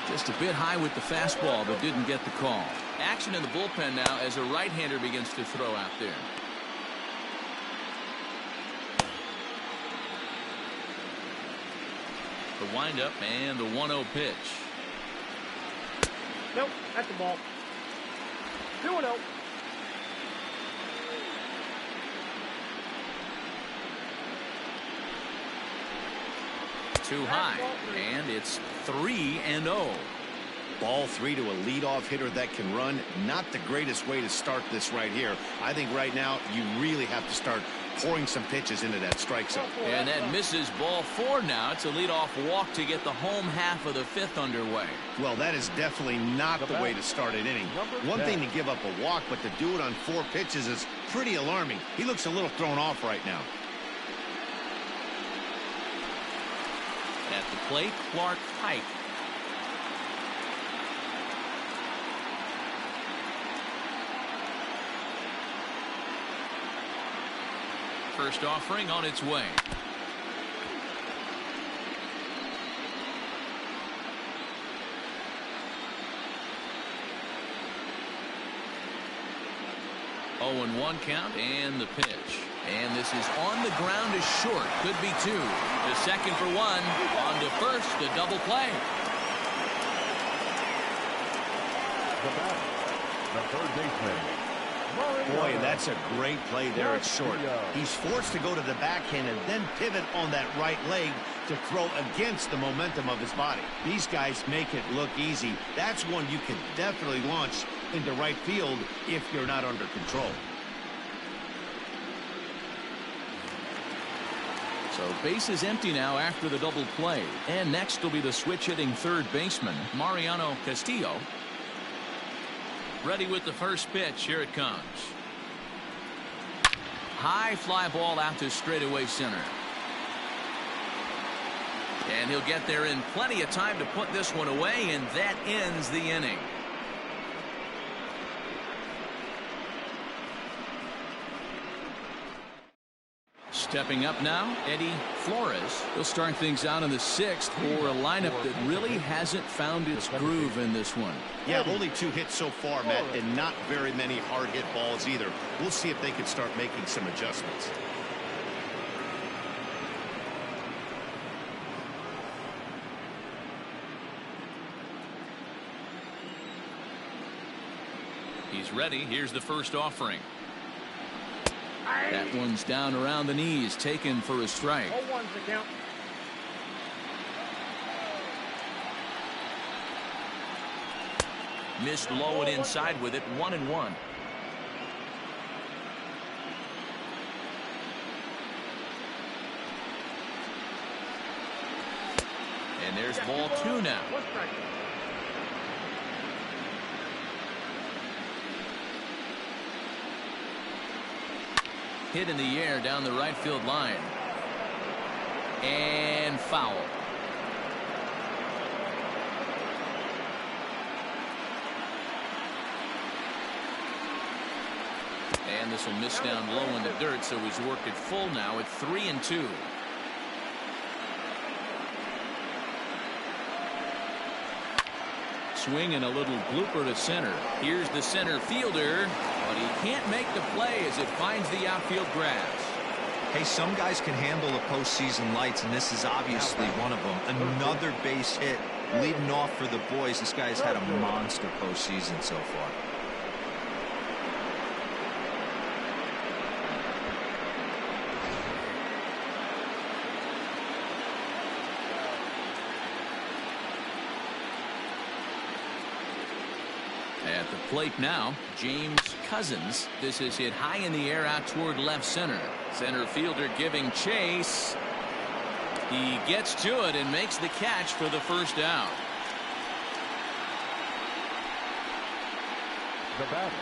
Just a bit high with the fastball, but didn't get the call. Action in the bullpen now as a right-hander begins to throw out there. The windup and the 1-0 pitch. Nope, that's the ball. 2-0. Too high, and it's 3-0. Ball 3 to a leadoff hitter that can run. Not the greatest way to start this right here. I think right now you really have to start pouring some pitches into that strike zone. And that misses ball 4 now. It's a leadoff walk to get the home half of the 5th underway. Well, that is definitely not the way to start an inning. One thing to give up a walk, but to do it on 4 pitches is pretty alarming. He looks a little thrown off right now. At the plate, Clark Pike. First offering on its way. Oh, and 1 count, and the pitch. And this is on the ground is short. Could be 2. The second for 1. On to first, the double play. The batter. The third baseman. Boy, that's a great play there at short. He's forced to go to the backhand and then pivot on that right leg to throw against the momentum of his body. These guys make it look easy. That's one you can definitely launch into right field if you're not under control. So base is empty now after the double play. And next will be the switch hitting third baseman, Mariano Castillo. Ready with the first pitch. Here it comes. High fly ball out to straightaway center. And he'll get there in plenty of time to put this one away, and that ends the inning. Stepping up now, Eddie Flores. He'll start things out in the 6th for a lineup that really hasn't found its groove in this one. Yeah, only 2 hits so far, Matt, and not very many hard hit balls either. We'll see if they can start making some adjustments. He's ready. Here's the first offering. That one's down around the knees, taken for a strike. 0-1's the count. Missed low and inside with it. 1-1. And there's ball 2 now. Hit in the air down the right field line. And foul. And this will miss down low in the dirt, so he's worked it full now at 3-2. Swing and a little blooper to center. Here's the center fielder, but he can't make the play as it finds the outfield grass. Hey, some guys can handle the postseason lights, and this is obviously one of them. Another base hit leading off for the boys. This guy's had a monster postseason so far. At the plate now, James Cousins. This is hit high in the air out toward left center. Center fielder giving chase. He gets to it and makes the catch for the first out. The batter,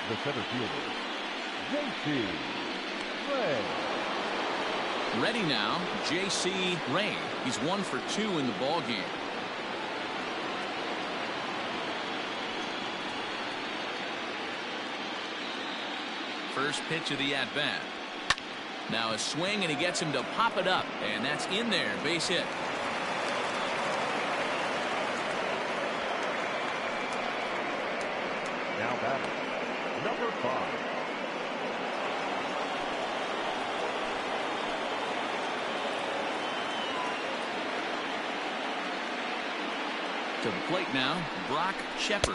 the center fielder, J.C. Ray. Ready now, J.C. Ray. He's 1 for 2 in the ball game. First pitch of the at-bat. Now a swing, and he gets him to pop it up, and that's in there. Base hit. Now batter, number 5. To the plate now, Brock Shepard,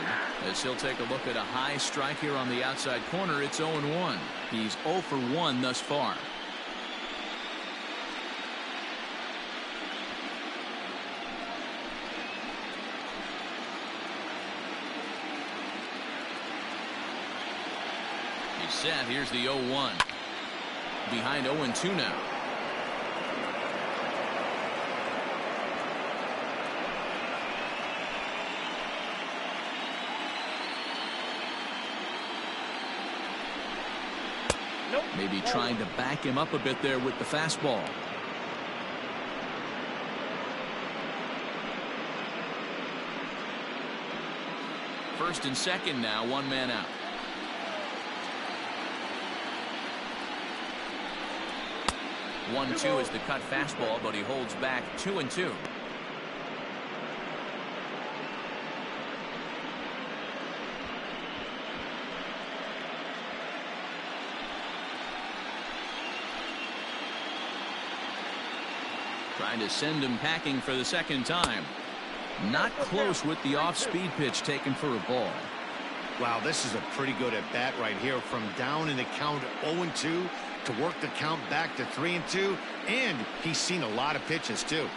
as he'll take a look at a high strike here on the outside corner. It's 0-1. He's 0 for 1 thus far. He's set. Here's the 0-1. Behind 0-2 now. Maybe trying to back him up a bit there with the fastball. First and second now, 1 man out. One, 2 is the cut fastball, but he holds back 2-2. Trying to send him packing for the second time. Not close with the off-speed pitch taken for a ball. Wow, this is a pretty good at-bat right here. From down in the count 0-2 to work the count back to 3-2. And he's seen a lot of pitches, too.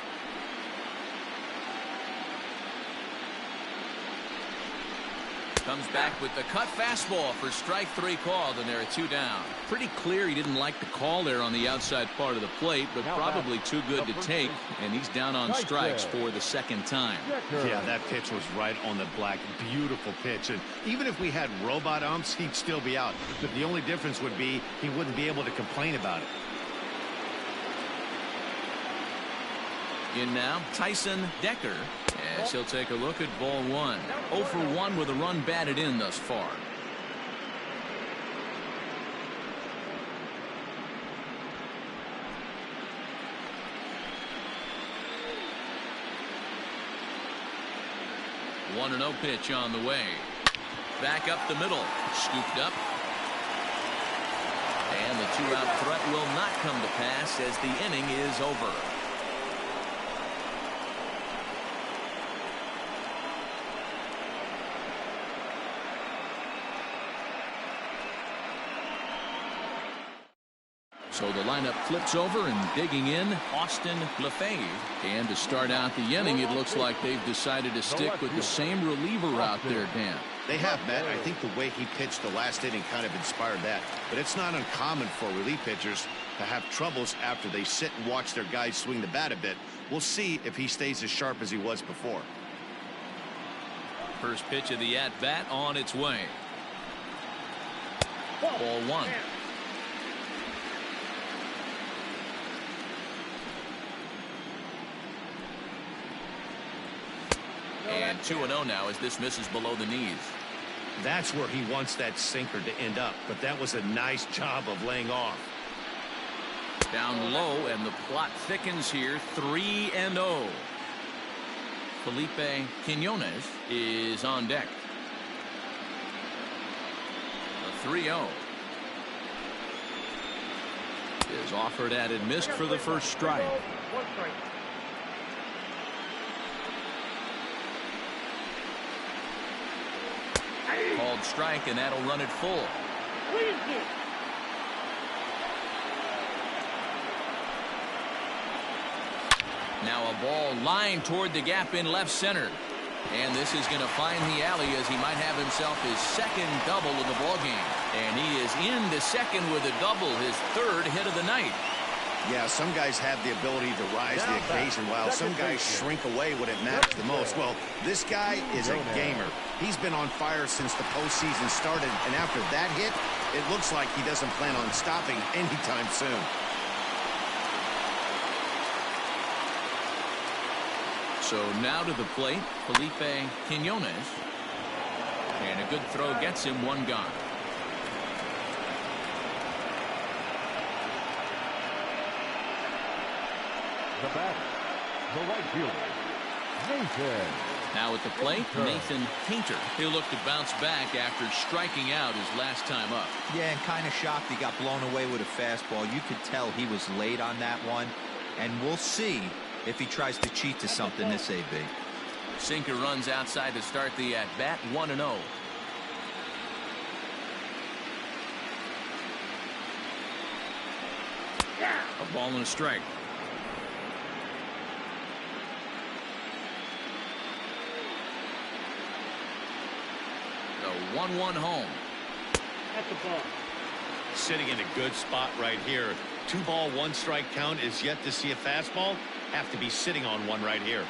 Comes back with the cut fastball for strike 3 called, and there are 2 down. Pretty clear he didn't like the call there on the outside part of the plate, but probably too good to take, and he's down on strikes for the second time. Yeah, that pitch was right on the black. Beautiful pitch. And even if we had robot umps, he'd still be out. But the only difference would be he wouldn't be able to complain about it. In now, Tyson Decker, as he'll take a look at ball 1. 0 for 1 with a run batted in thus far. One 1-0 pitch on the way. Back up the middle, scooped up. And the 2-out threat will not come to pass as the inning is over. So the lineup flips over, and digging in, Austin Lefebvre. And to start out the inning, it looks like they've decided to stick with the same reliever out there, Dan. They have, Matt. I think the way he pitched the last inning kind of inspired that. But it's not uncommon for relief pitchers to have troubles after they sit and watch their guys swing the bat a bit. We'll see if he stays as sharp as he was before. First pitch of the at-bat on its way. Ball 1. And 2-0 now as this misses below the knees. That's where he wants that sinker to end up, but that was a nice job of laying off. Down low, and the plot thickens here. 3-0. Felipe Quinones is on deck. A 3-0 is offered at and missed for the first strike. One strike. Called strike, and that'll run it full. Now a ball lined toward the gap in left center. And this is going to find the alley as he might have himself his second double of the ballgame. And he is into second with a double, his third hit of the night. Yeah, some guys have the ability to rise the occasion while some guys shrink away when it matters the most. Well, this guy is a gamer. He's been on fire since the postseason started, and after that hit, it looks like he doesn't plan on stopping anytime soon. So now to the plate, Felipe Quinones. And a good throw gets him one gone. The batter, the right fielder, Nathan. Now at the plate, Nathan Painter. He'll look to bounce back after striking out his last time up. Yeah, and kind of shocked he got blown away with a fastball. You could tell he was late on that one. And we'll see if he tries to cheat to something this AB. Sinker runs outside to start the at-bat, 1-0. A ball and a strike. The 1-1 home. That's the ball. Sitting in a good spot right here. 2-ball, 1-strike count is yet to see a fastball. Have to be sitting on one right here.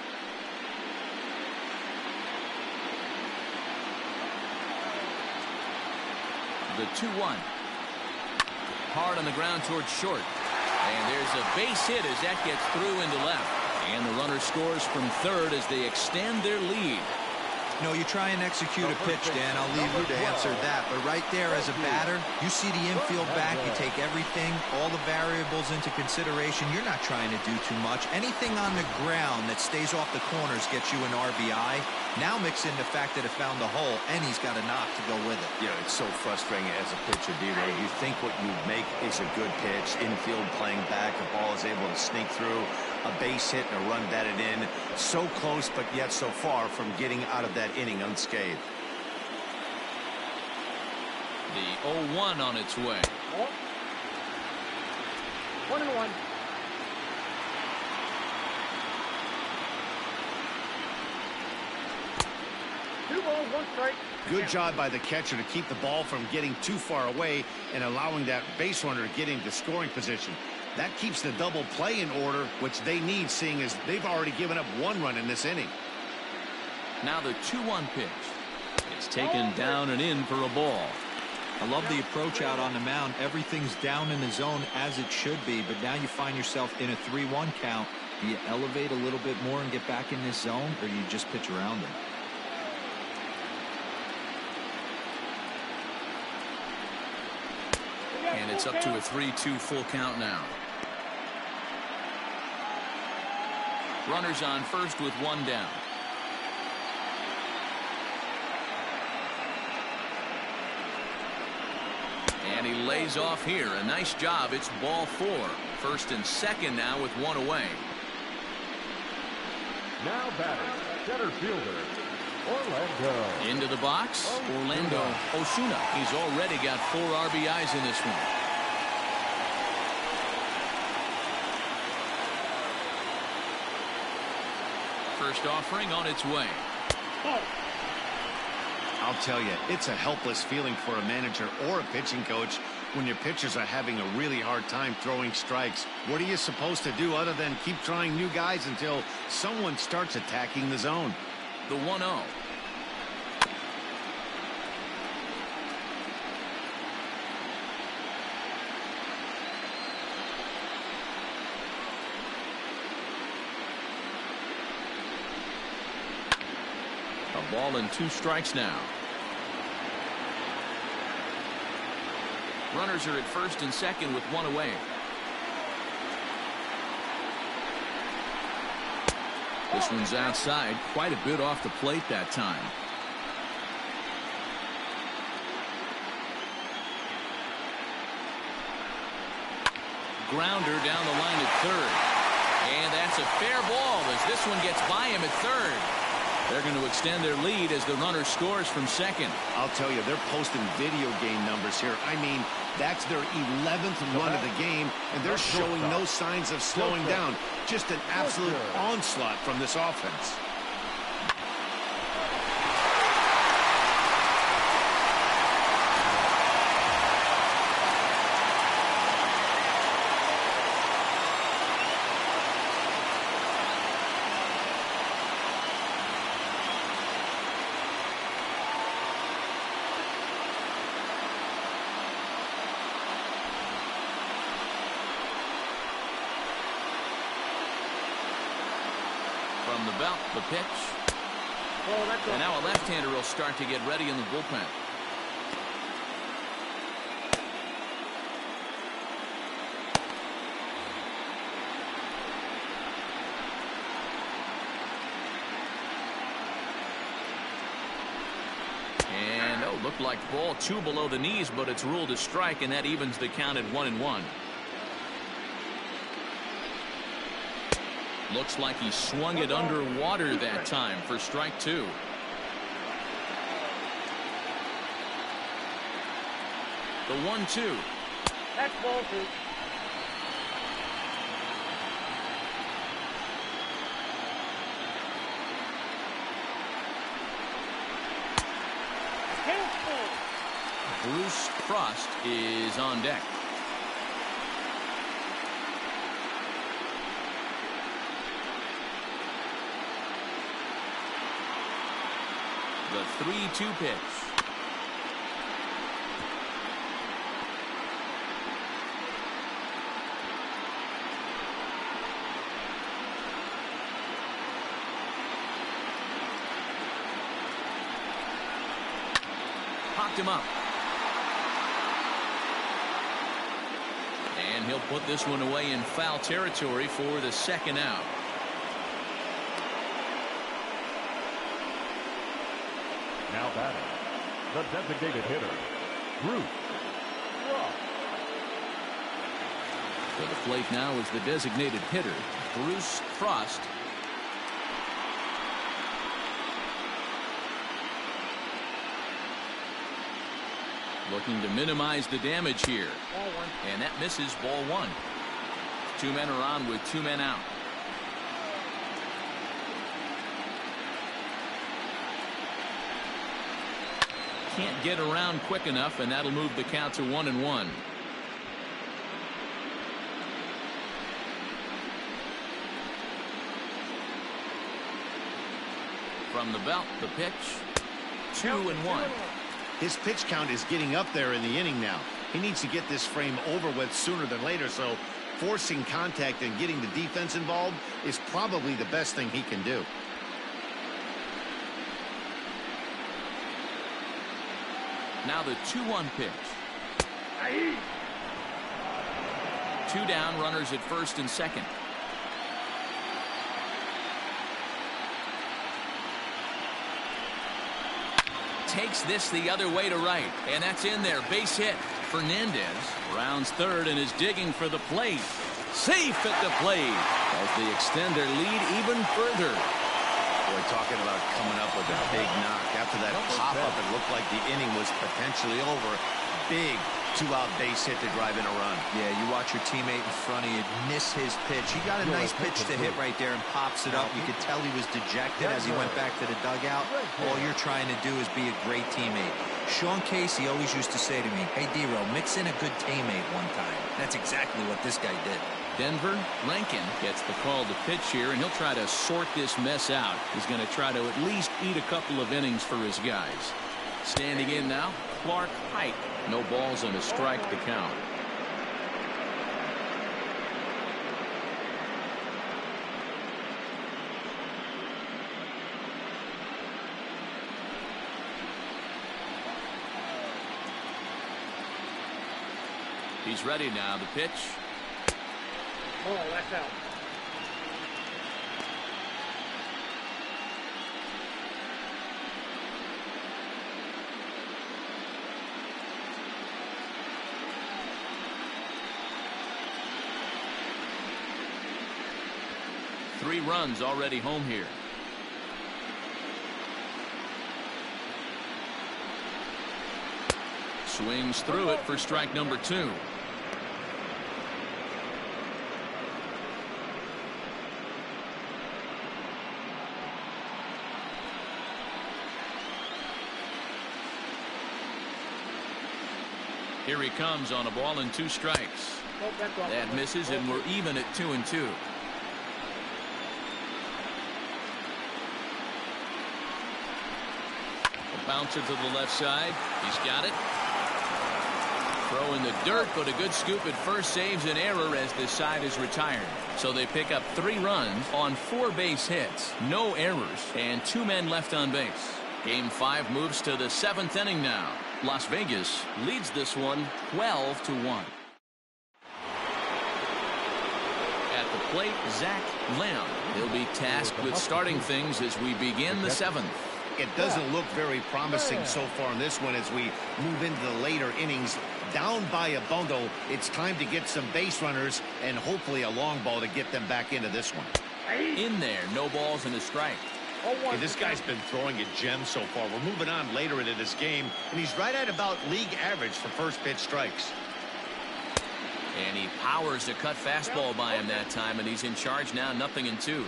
The 2-1. Hard on the ground towards short. And there's a base hit as that gets through into left. And the runner scores from third as they extend their lead. No, you try and execute a pitch, Dan. I'll leave you to answer that. But right there as a batter, you see the infield back. You take everything, all the variables into consideration. You're not trying to do too much. Anything on the ground that stays off the corners gets you an RBI. Now mix in the fact that it found the hole, and he's got a knock to go with it. Yeah, it's so frustrating as a pitcher, D-Ray. You think what you make is a good pitch. Infield playing back. The ball is able to sneak through. A base hit and a run batted in. So close, but yet so far from getting out of that inning unscathed. The 0-1 on its way. 1-1. Two balls, one strike. Good job by the catcher to keep the ball from getting too far away and allowing that base runner to get into scoring position. That keeps the double play in order, which they need, seeing as they've already given up one run in this inning. Now the 2-1 pitch. It's taken down and in for a ball. I love the approach out on the mound. Everything's down in the zone as it should be, but now you find yourself in a 3-1 count. Do you elevate a little bit more and get back in this zone, or you just pitch around it? And it's up to a 3-2 full count now. Runners on first with one down. And he lays off here. A nice job. It's ball 4. First and second now with one away. Now batting, center fielder, Orlando. Into the box, Orlando Osuna. He's already got 4 RBIs in this one. First offering on its way. I'll tell you, it's a helpless feeling for a manager or a pitching coach when your pitchers are having a really hard time throwing strikes. What are you supposed to do other than keep trying new guys until someone starts attacking the zone? The 1-0. A ball and 2 strikes now. Runners are at first and second with one away. This one's outside, quite a bit off the plate that time. Grounder down the line at third. And that's a fair ball as this one gets by him at third. They're going to extend their lead as the runner scores from second. I'll tell you, they're posting video game numbers here. I mean, that's their 11th run of the game, and they're showing no signs of slowing down. Just an absolute onslaught from this offense. From the belt, the pitch. And now a left-hander will start to get ready in the bullpen. And looked like ball 2 below the knees, but it's ruled a strike, and that evens the count at 1-1. Looks like he swung it underwater that time for strike 2. The 1-2. That's ball 2. Bruce Frost is on deck. The 3-2 pitch. Popped him up. And he'll put this one away in foul territory for the second out. Now batting, the designated hitter, Bruce Frost. To the plate now is the designated hitter, Bruce Frost. Looking to minimize the damage here. And that misses, ball 1. 2 men are on with 2 men out. Can't get around quick enough, and that'll move the count to 1-1. From the belt, the pitch. 2-1. His pitch count is getting up there in the inning now. He needs to get this frame over with sooner than later, so forcing contact and getting the defense involved is probably the best thing he can do. Now the 2-1 pitch. 2 down, runners at first and second. Takes this the other way to right, and that's in there. Base hit. Fernandez rounds third and is digging for the plate. Safe at the plate as they extend their lead even further. Boy, talking about coming up with a big knock. After that pop-up, it looked like the inning was potentially over. Big 2-out base hit to drive in a run. Yeah, you watch your teammate in front of you miss his pitch. He got a nice pitch to hit right there and pops it up. You could tell he was dejected as he went back to the dugout. All you're trying to do is be a great teammate. Sean Casey always used to say to me, hey, D-Row, mix in a good teammate one time. That's exactly what this guy did. Denver, Rankin gets the call to pitch here, and he'll try to sort this mess out. He's going to try to at least eat a couple of innings for his guys. Standing in now, Clark Height. No balls and a strike to count. He's ready now. The pitch. Oh, that's out. Three runs already home here. Swings through it for strike number 2. Here he comes on a ball and 2 strikes. That misses, and we're even at 2-2. Bouncer to the left side. He's got it. Throw in the dirt, but a good scoop at first saves an error as this side is retired. So they pick up 3 runs on 4 base hits. No errors, and 2 men left on base. Game 5 moves to the 7th inning now. Las Vegas leads this one 12-1. At the plate, Zach Lamb. He'll be tasked with starting things as we begin the 7th. It doesn't look very promising so far in this one as we move into the later innings. Down by a bundle, it's time to get some base runners and hopefully a long ball to get them back into this one. In there, no balls and a strike. Hey, this guy's been throwing a gem so far. We're moving on later into this game, and he's right at about league average for first pitch strikes. And he powers a cut fastball by him that time, and he's in charge now, 0-2.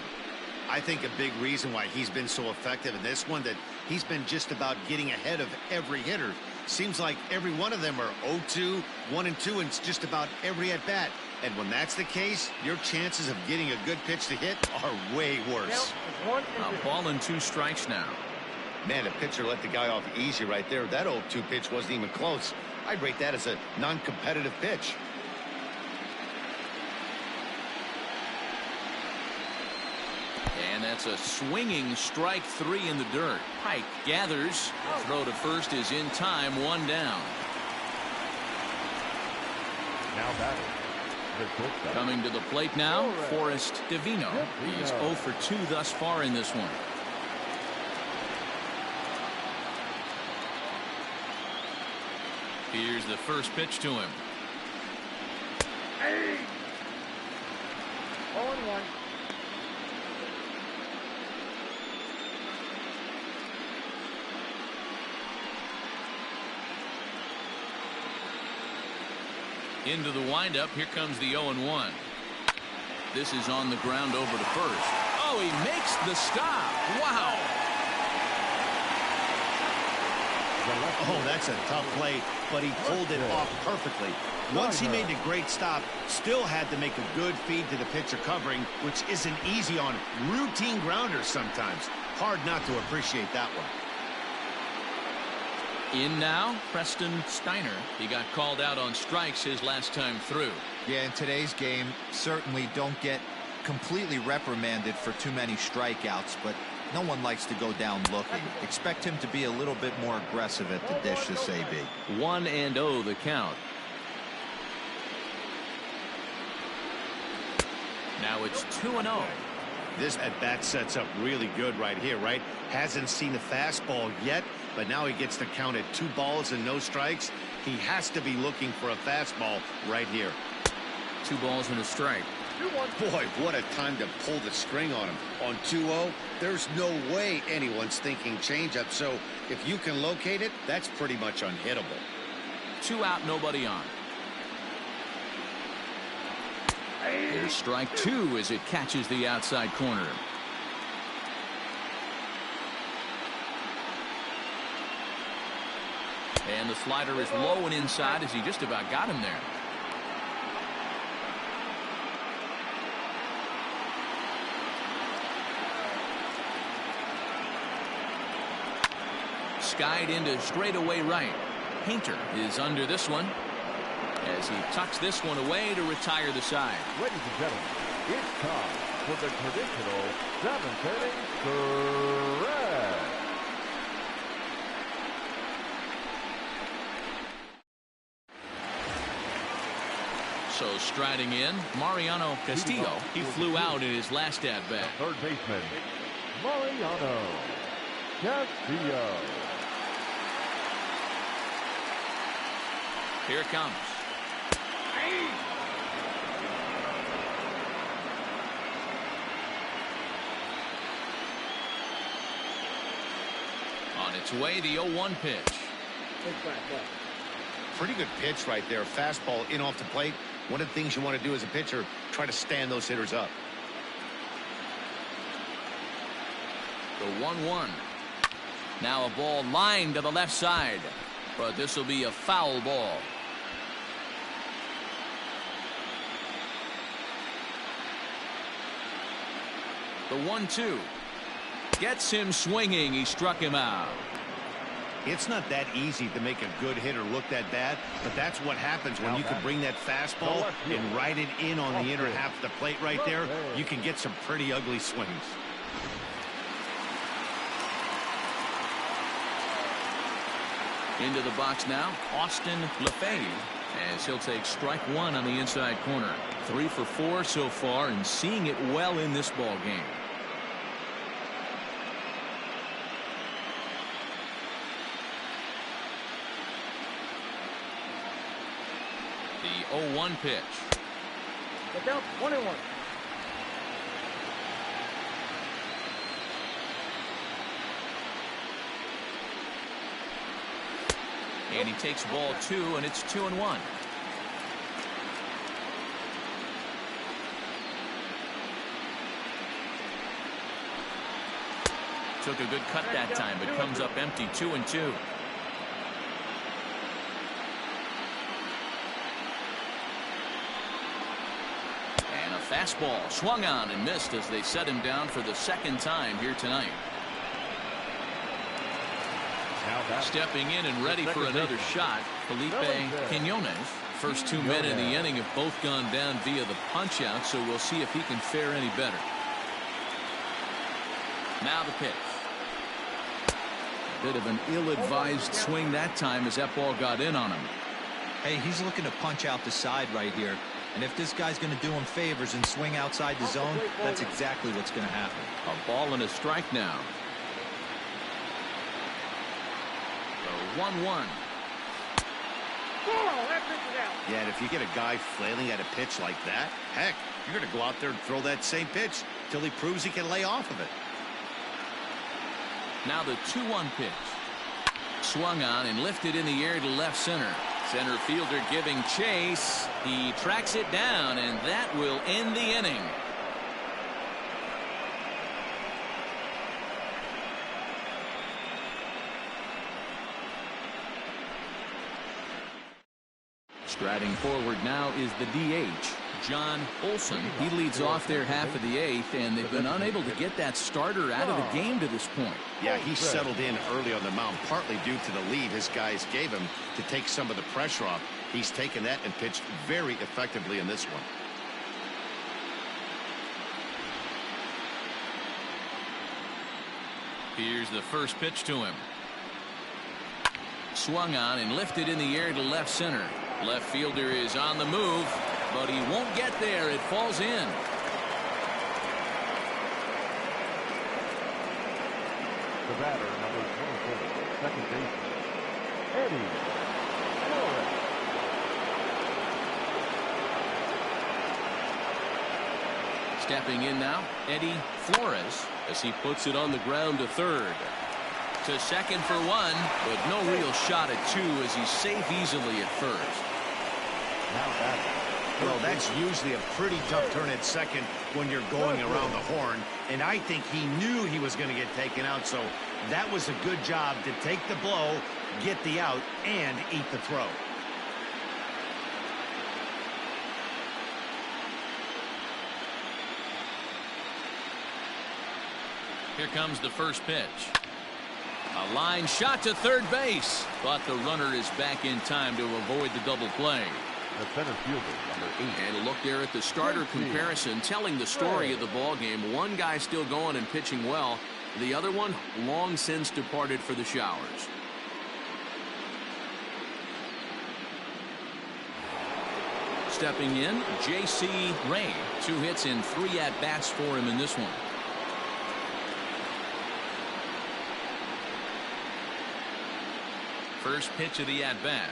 I think a big reason why he's been so effective in this one that he's been just about getting ahead of every hitter. Seems like every one of them are 0-2, 1-2, and it's just about every at bat. And when that's the case, your chances of getting a good pitch to hit are way worse. A ball and 2 strikes now. Man, the pitcher let the guy off easy right there. That 0-2 pitch wasn't even close. I'd rate that as a non-competitive pitch. And that's a swinging strike 3 in the dirt. Pike gathers. The throw to first is in time, 1 down. Now batting. Coming to the plate now, Forrest Divino. He's 0 for 2 thus far in this one. Here's the first pitch to him. 0-1. Into the windup. Here comes the 0-1. This is on the ground over to first. Oh, he makes the stop. Wow. Oh, that's a tough play, but he pulled it off perfectly. Once he made the great stop, still had to make a good feed to the pitcher covering, which isn't easy on routine grounders sometimes. Hard not to appreciate that one. In now, Preston Steiner. He got called out on strikes his last time through. Yeah, in today's game, certainly don't get completely reprimanded for too many strikeouts, but no one likes to go down looking. Expect him to be a little bit more aggressive at the dish this AB. 1-0 the count. Now it's 2-0. This at-bat sets up really good right here, right? Hasn't seen the fastball yet, but now he gets the count at 2 balls and no strikes. He has to be looking for a fastball right here. 2 balls and a strike. Boy, what a time to pull the string on him. On 2-0, there's no way anyone's thinking changeup, so if you can locate it, that's pretty much unhittable. 2 out, nobody on. There's strike 2 as it catches the outside corner. And the slider is low and inside as he just about got him there. Skied into straightaway right. Painter is under this one as he tucks this one away to retire the side. Ladies and gentlemen, it's time for the traditional 7th inning stretch. So striding in, Mariano Castillo. He flew out in his last at-bat. Third baseman, Mariano Castillo. Here it comes. On its way, the 0-1 pitch. Pretty good pitch right there. Fastball in off the plate. One of the things you want to do as a pitcher, try to stand those hitters up. The 1-1. Now a ball lined to the left side, but this will be a foul ball. The 1-2 gets him swinging. He struck him out. It's not that easy to make a good hitter look that bad, but that's what happens when you can bring that fastball and ride it in on the inner half of the plate right there. You can get some pretty ugly swings. Into the box now, Austin Lefebvre, as he'll take strike one on the inside corner. 3 for 4 so far and seeing it well in this ball game. The 0-1 pitch. Look out, 1-1. And he takes ball 2, and it's 2-1. Took a good cut that time, but comes up empty. 2-2. And a fastball swung on and missed as they set him down for the second time here tonight. Stepping in and ready for another shot, Felipe Quinones. First 2 men in the inning have both gone down via the punch-out, so we'll see if he can fare any better. Now the pitch. A bit of an ill-advised swing that time as that ball got in on him. Hey, he's looking to punch out the side right here. And if this guy's going to do him favors and swing outside the zone, that's exactly what's going to happen. A ball and a strike now. 1-1. Yeah, and if you get a guy flailing at a pitch like that, heck, you're going to go out there and throw that same pitch till he proves he can lay off of it. Now the 2-1 pitch. Swung on and lifted in the air to left center. Center fielder giving chase. He tracks it down, and that will end the inning. Striding forward now is the DH, John Olson. He leads off their half of the 8th, and they've been unable to get that starter out of the game to this point. Yeah, he settled in early on the mound, partly due to the lead his guys gave him to take some of the pressure off. He's taken that and pitched very effectively in this one. Here's the first pitch to him. Swung on and lifted in the air to left center. Left fielder is on the move, but he won't get there. It falls in. The batter, number 24, second baseman, Eddie Flores. Stepping in now, Eddie Flores, as he puts it on the ground to third. To second for 1, but no real shot at 2 as he's safe easily at first. Well, that's usually a pretty tough turn at second when you're going around the horn, and I think he knew he was going to get taken out, so that was a good job to take the blow, get the out, and eat the throw. Here comes the first pitch. A line shot to third base, but the runner is back in time to avoid the double play. The center fielder, number 8. And a look there at the starter comparison, telling the story of the ball game. One guy still going and pitching well. The other one long since departed for the showers. stepping in, J.C. Ray. 2 hits and 3 at-bats for him in this one. First pitch of the at-bat.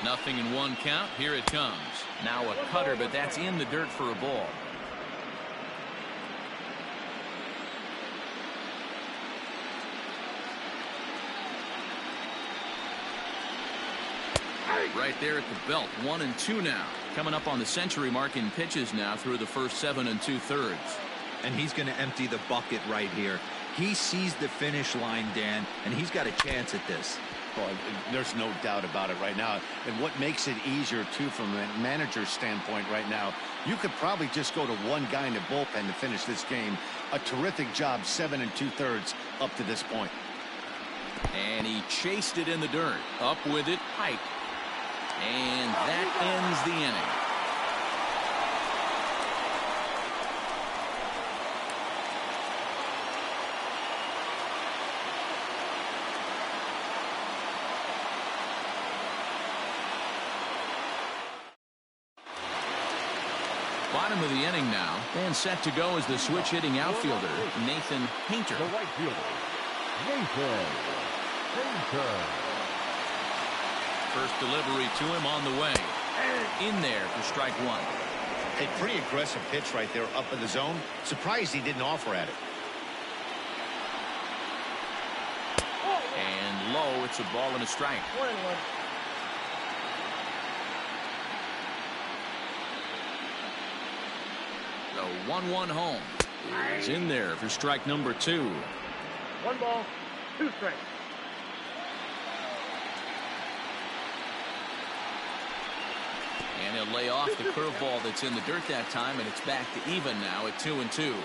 Nothing in 1 count. Here it comes. Now a cutter, but that's in the dirt for a ball. Right there at the belt. 1 and 2 now. Coming up on the century mark in pitches now through the first 7 2/3. And he's going to empty the bucket right here. He sees the finish line, Dan, and he's got a chance at this. Well, there's no doubt about it right now. And what makes it easier, too, from a manager's standpoint right now, you could probably just go to one guy in the bullpen to finish this game. A terrific job, 7 2/3 up to this point. And he chased it in the dirt. Up with it, Pike. And that ends the inning. Bottom of the inning now, and set to go is the switch hitting outfielder, Nathan Painter. The right fielder, Nathan Painter. First delivery to him on the way. In there for strike 1. A pretty aggressive pitch right there up in the zone. Surprised he didn't offer at it. And low, it's a ball and a strike. 1-1. The 1-1 home is in there for strike number 2. 1 ball, 2 strikes. And he'll lay off the curveball that's in the dirt that time, and it's back to even now at 2 and 2.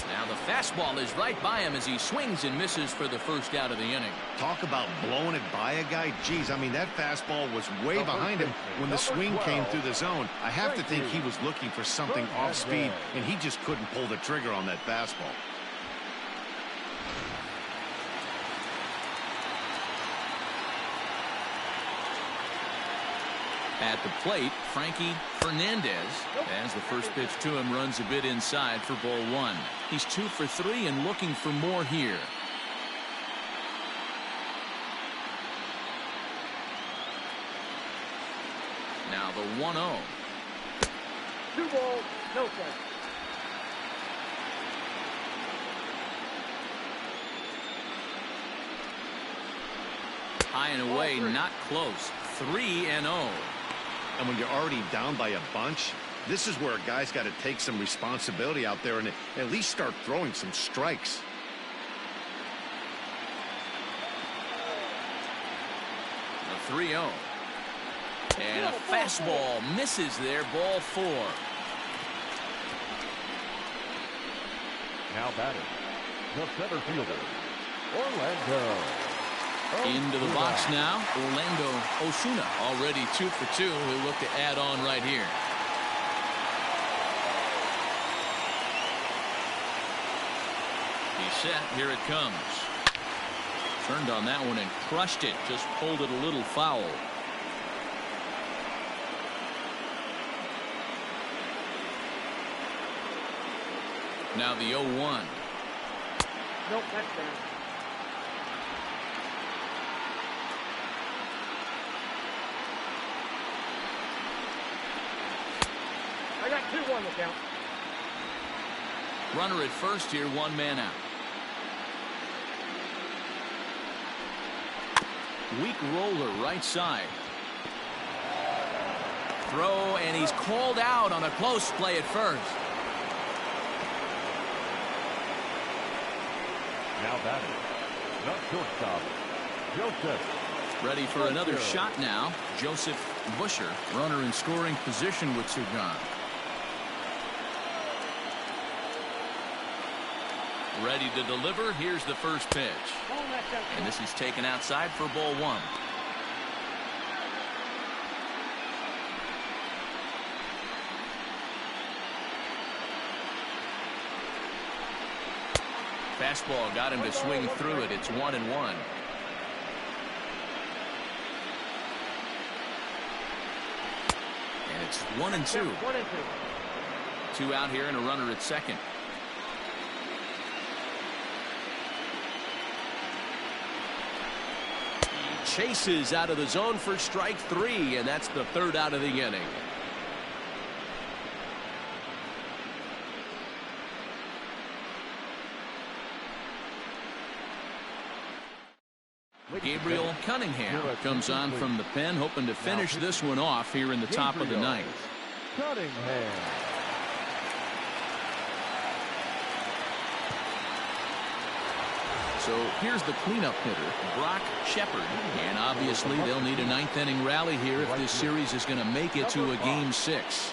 Now the fastball is right by him as he swings and misses for the first out of the inning. Talk about blowing it by a guy. Geez, I mean, that fastball was way behind him when the swing came through the zone. I have to think he was looking for something off speed, and he just couldn't pull the trigger on that fastball. At the plate, Frankie Fernandez, as the first pitch to him runs a bit inside for ball 1. He's 2 for 3 and looking for more here. Now the 1-0. 2 balls, no strikes. High and away, not close. 3-0. And when you're already down by a bunch, this is where a guy's got to take some responsibility out there and at least start throwing some strikes. The 3-0. And a fastball misses there, ball 4. Now batting, the center fielder, Orlando. Into the box now, Orlando Osuna, already 2 for 2. He'll look to add on right here. He's set. Here it comes. Turned on that one and crushed it. Just pulled it a little foul. Now the 0-1. Nope, that's bad. I got 2-1 to count. Runner at first here, 1 man out. Weak roller right side. Throw, and he's called out on a close play at first. Now batting, the shortstop, Joseph. Ready for another shot now. Joseph Busher, runner in scoring position with 2 gone. Ready to deliver. Here's the first pitch. And this is taken outside for ball 1. Fastball got him to swing through it. It's 1-1. And it's 1-2. 2 out here and a runner at second. He chases out of the zone for strike 3, and that's the 3rd out of the inning. Gabriel Cunningham comes on from the pen, hoping to finish this one off here in the top of the 9th. Cunningham. So here's the cleanup hitter, Brock Shepard. And obviously they'll need a 9th inning rally here if this series is going to make it to a Game 6.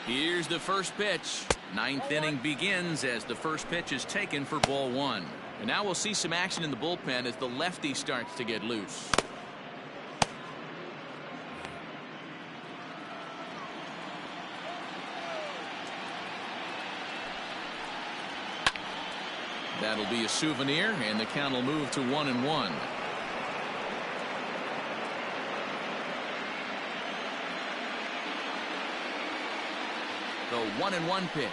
Here's the first pitch. 9th inning begins as the first pitch is taken for ball 1. And now we'll see some action in the bullpen as the lefty starts to get loose. That'll be a souvenir, and the count will move to 1-1. The 1-1 pitch.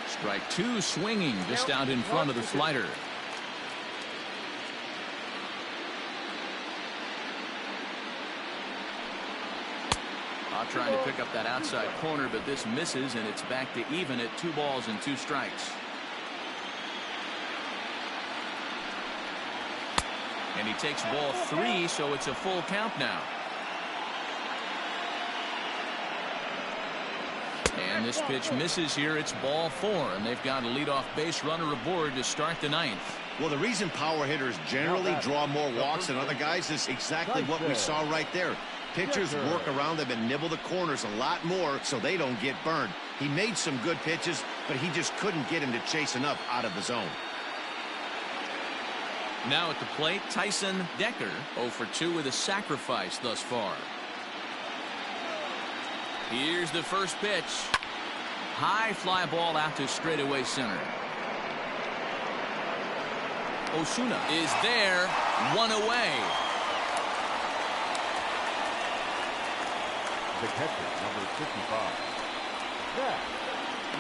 Strike 2, swinging just out in front of the slider. Trying to pick up that outside corner, but this misses, and it's back to even at 2 balls and 2 strikes. And he takes ball 3, so it's a full count now. And this pitch misses here. It's ball 4, and they've got a leadoff base runner aboard to start the 9th. Well, the reason power hitters generally draw more walks than other guys is exactly what we saw right there. Pitchers work around them and nibble the corners a lot more so they don't get burned. He made some good pitches, but he just couldn't get him to chase enough out of the zone. Now at the plate, Tyson Decker, 0 for 2 with a sacrifice thus far. Here's the first pitch. High fly ball out to straightaway center. Osuna is there, 1 away. The catcher, number 55. Zach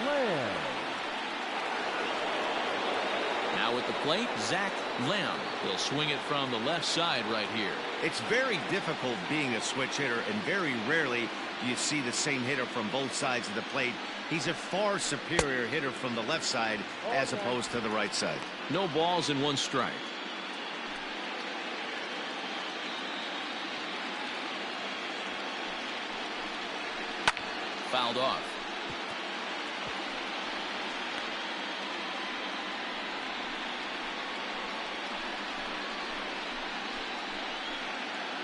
Lamb. Now at the plate, Zach Lamb. He'll swing it from the left side right here. It's very difficult being a switch hitter, and very rarely you see the same hitter from both sides of the plate. He's a far superior hitter from the left side as opposed to the right side. No balls and 1 strike. Fouled off.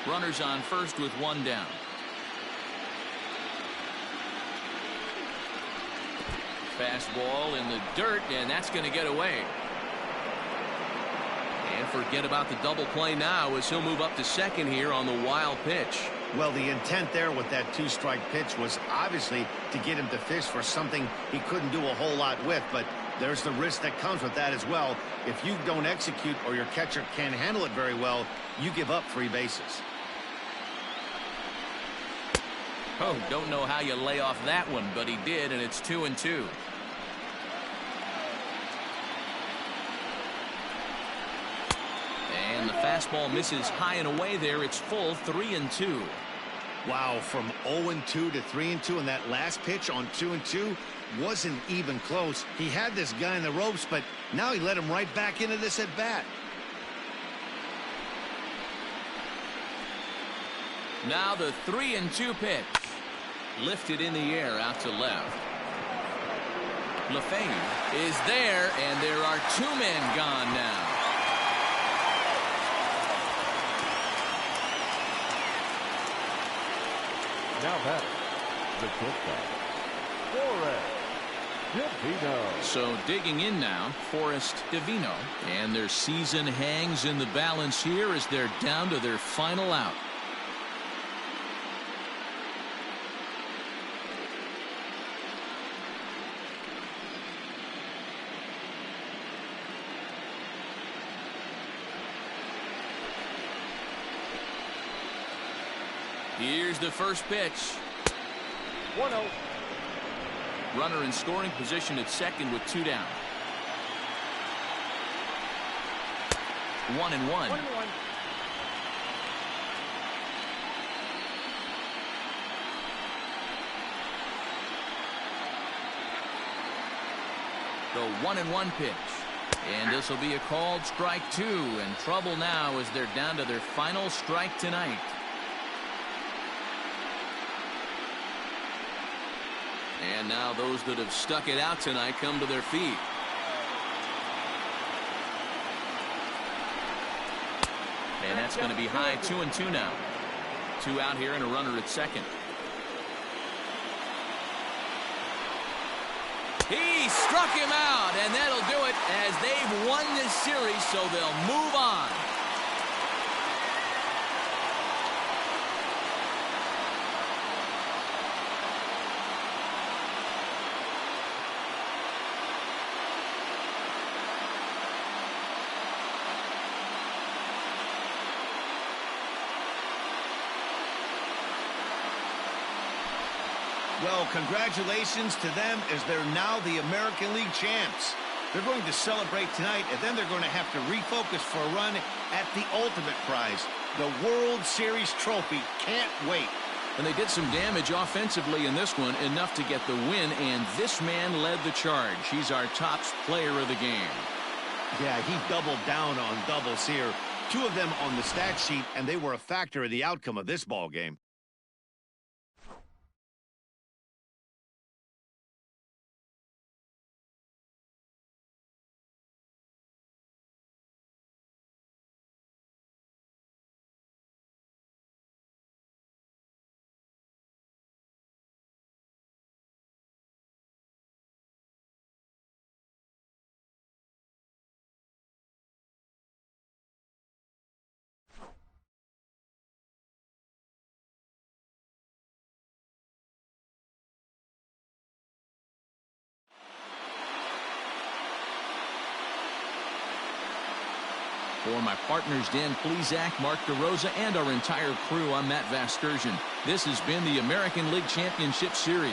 Runners on first with 1 down. Fastball in the dirt, and that's going to get away. And forget about the double play now as he'll move up to second here on the wild pitch. Well, the intent there with that 2-strike pitch was obviously to get him to fish for something he couldn't do a whole lot with, but there's the risk that comes with that as well. If you don't execute or your catcher can't handle it very well, you give up 3 bases. Oh, don't know how you lay off that one, but he did, and it's 2-2. And the fastball misses high and away there. It's full, 3-2. Wow, from 0-2 to 3-2, and that last pitch on 2-2 wasn't even close. He had this guy in the ropes, but now he let him right back into this at bat. Now the 3-2 pitch. Lifted in the air out to left. LaFave is there, and there are 2 men gone now. Now batting, the shortstop, Flores. Divino. So digging in now, Forrest Divino. And their season hangs in the balance here as they're down to their final out. Here's the first pitch. 1-0. Runner in scoring position at second with 2 down. 1-1. 1-1. The 1-1 pitch. And this will be a called strike 2. And trouble now as they're down to their final strike tonight. And now those that have stuck it out tonight come to their feet. And that's going to be high. 2-2 now. 2 out here and a runner at second. He struck him out, and that'll do it as they've won this series, so they'll move on. Well, congratulations to them as they're now the American League champs. They're going to celebrate tonight, and then they're going to have to refocus for a run at the ultimate prize, the World Series trophy. Can't wait. And they did some damage offensively in this one, enough to get the win, and this man led the charge. He's our top player of the game. Yeah, he doubled down on doubles here. 2 of them on the stat sheet, and they were a factor in the outcome of this ball game. For my partners, Dan Plesac, Mark DeRosa, and our entire crew, I'm Matt Vasgersian. This has been the American League Championship Series.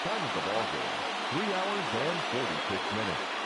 Time of the ball game, 3 hours and 46 minutes.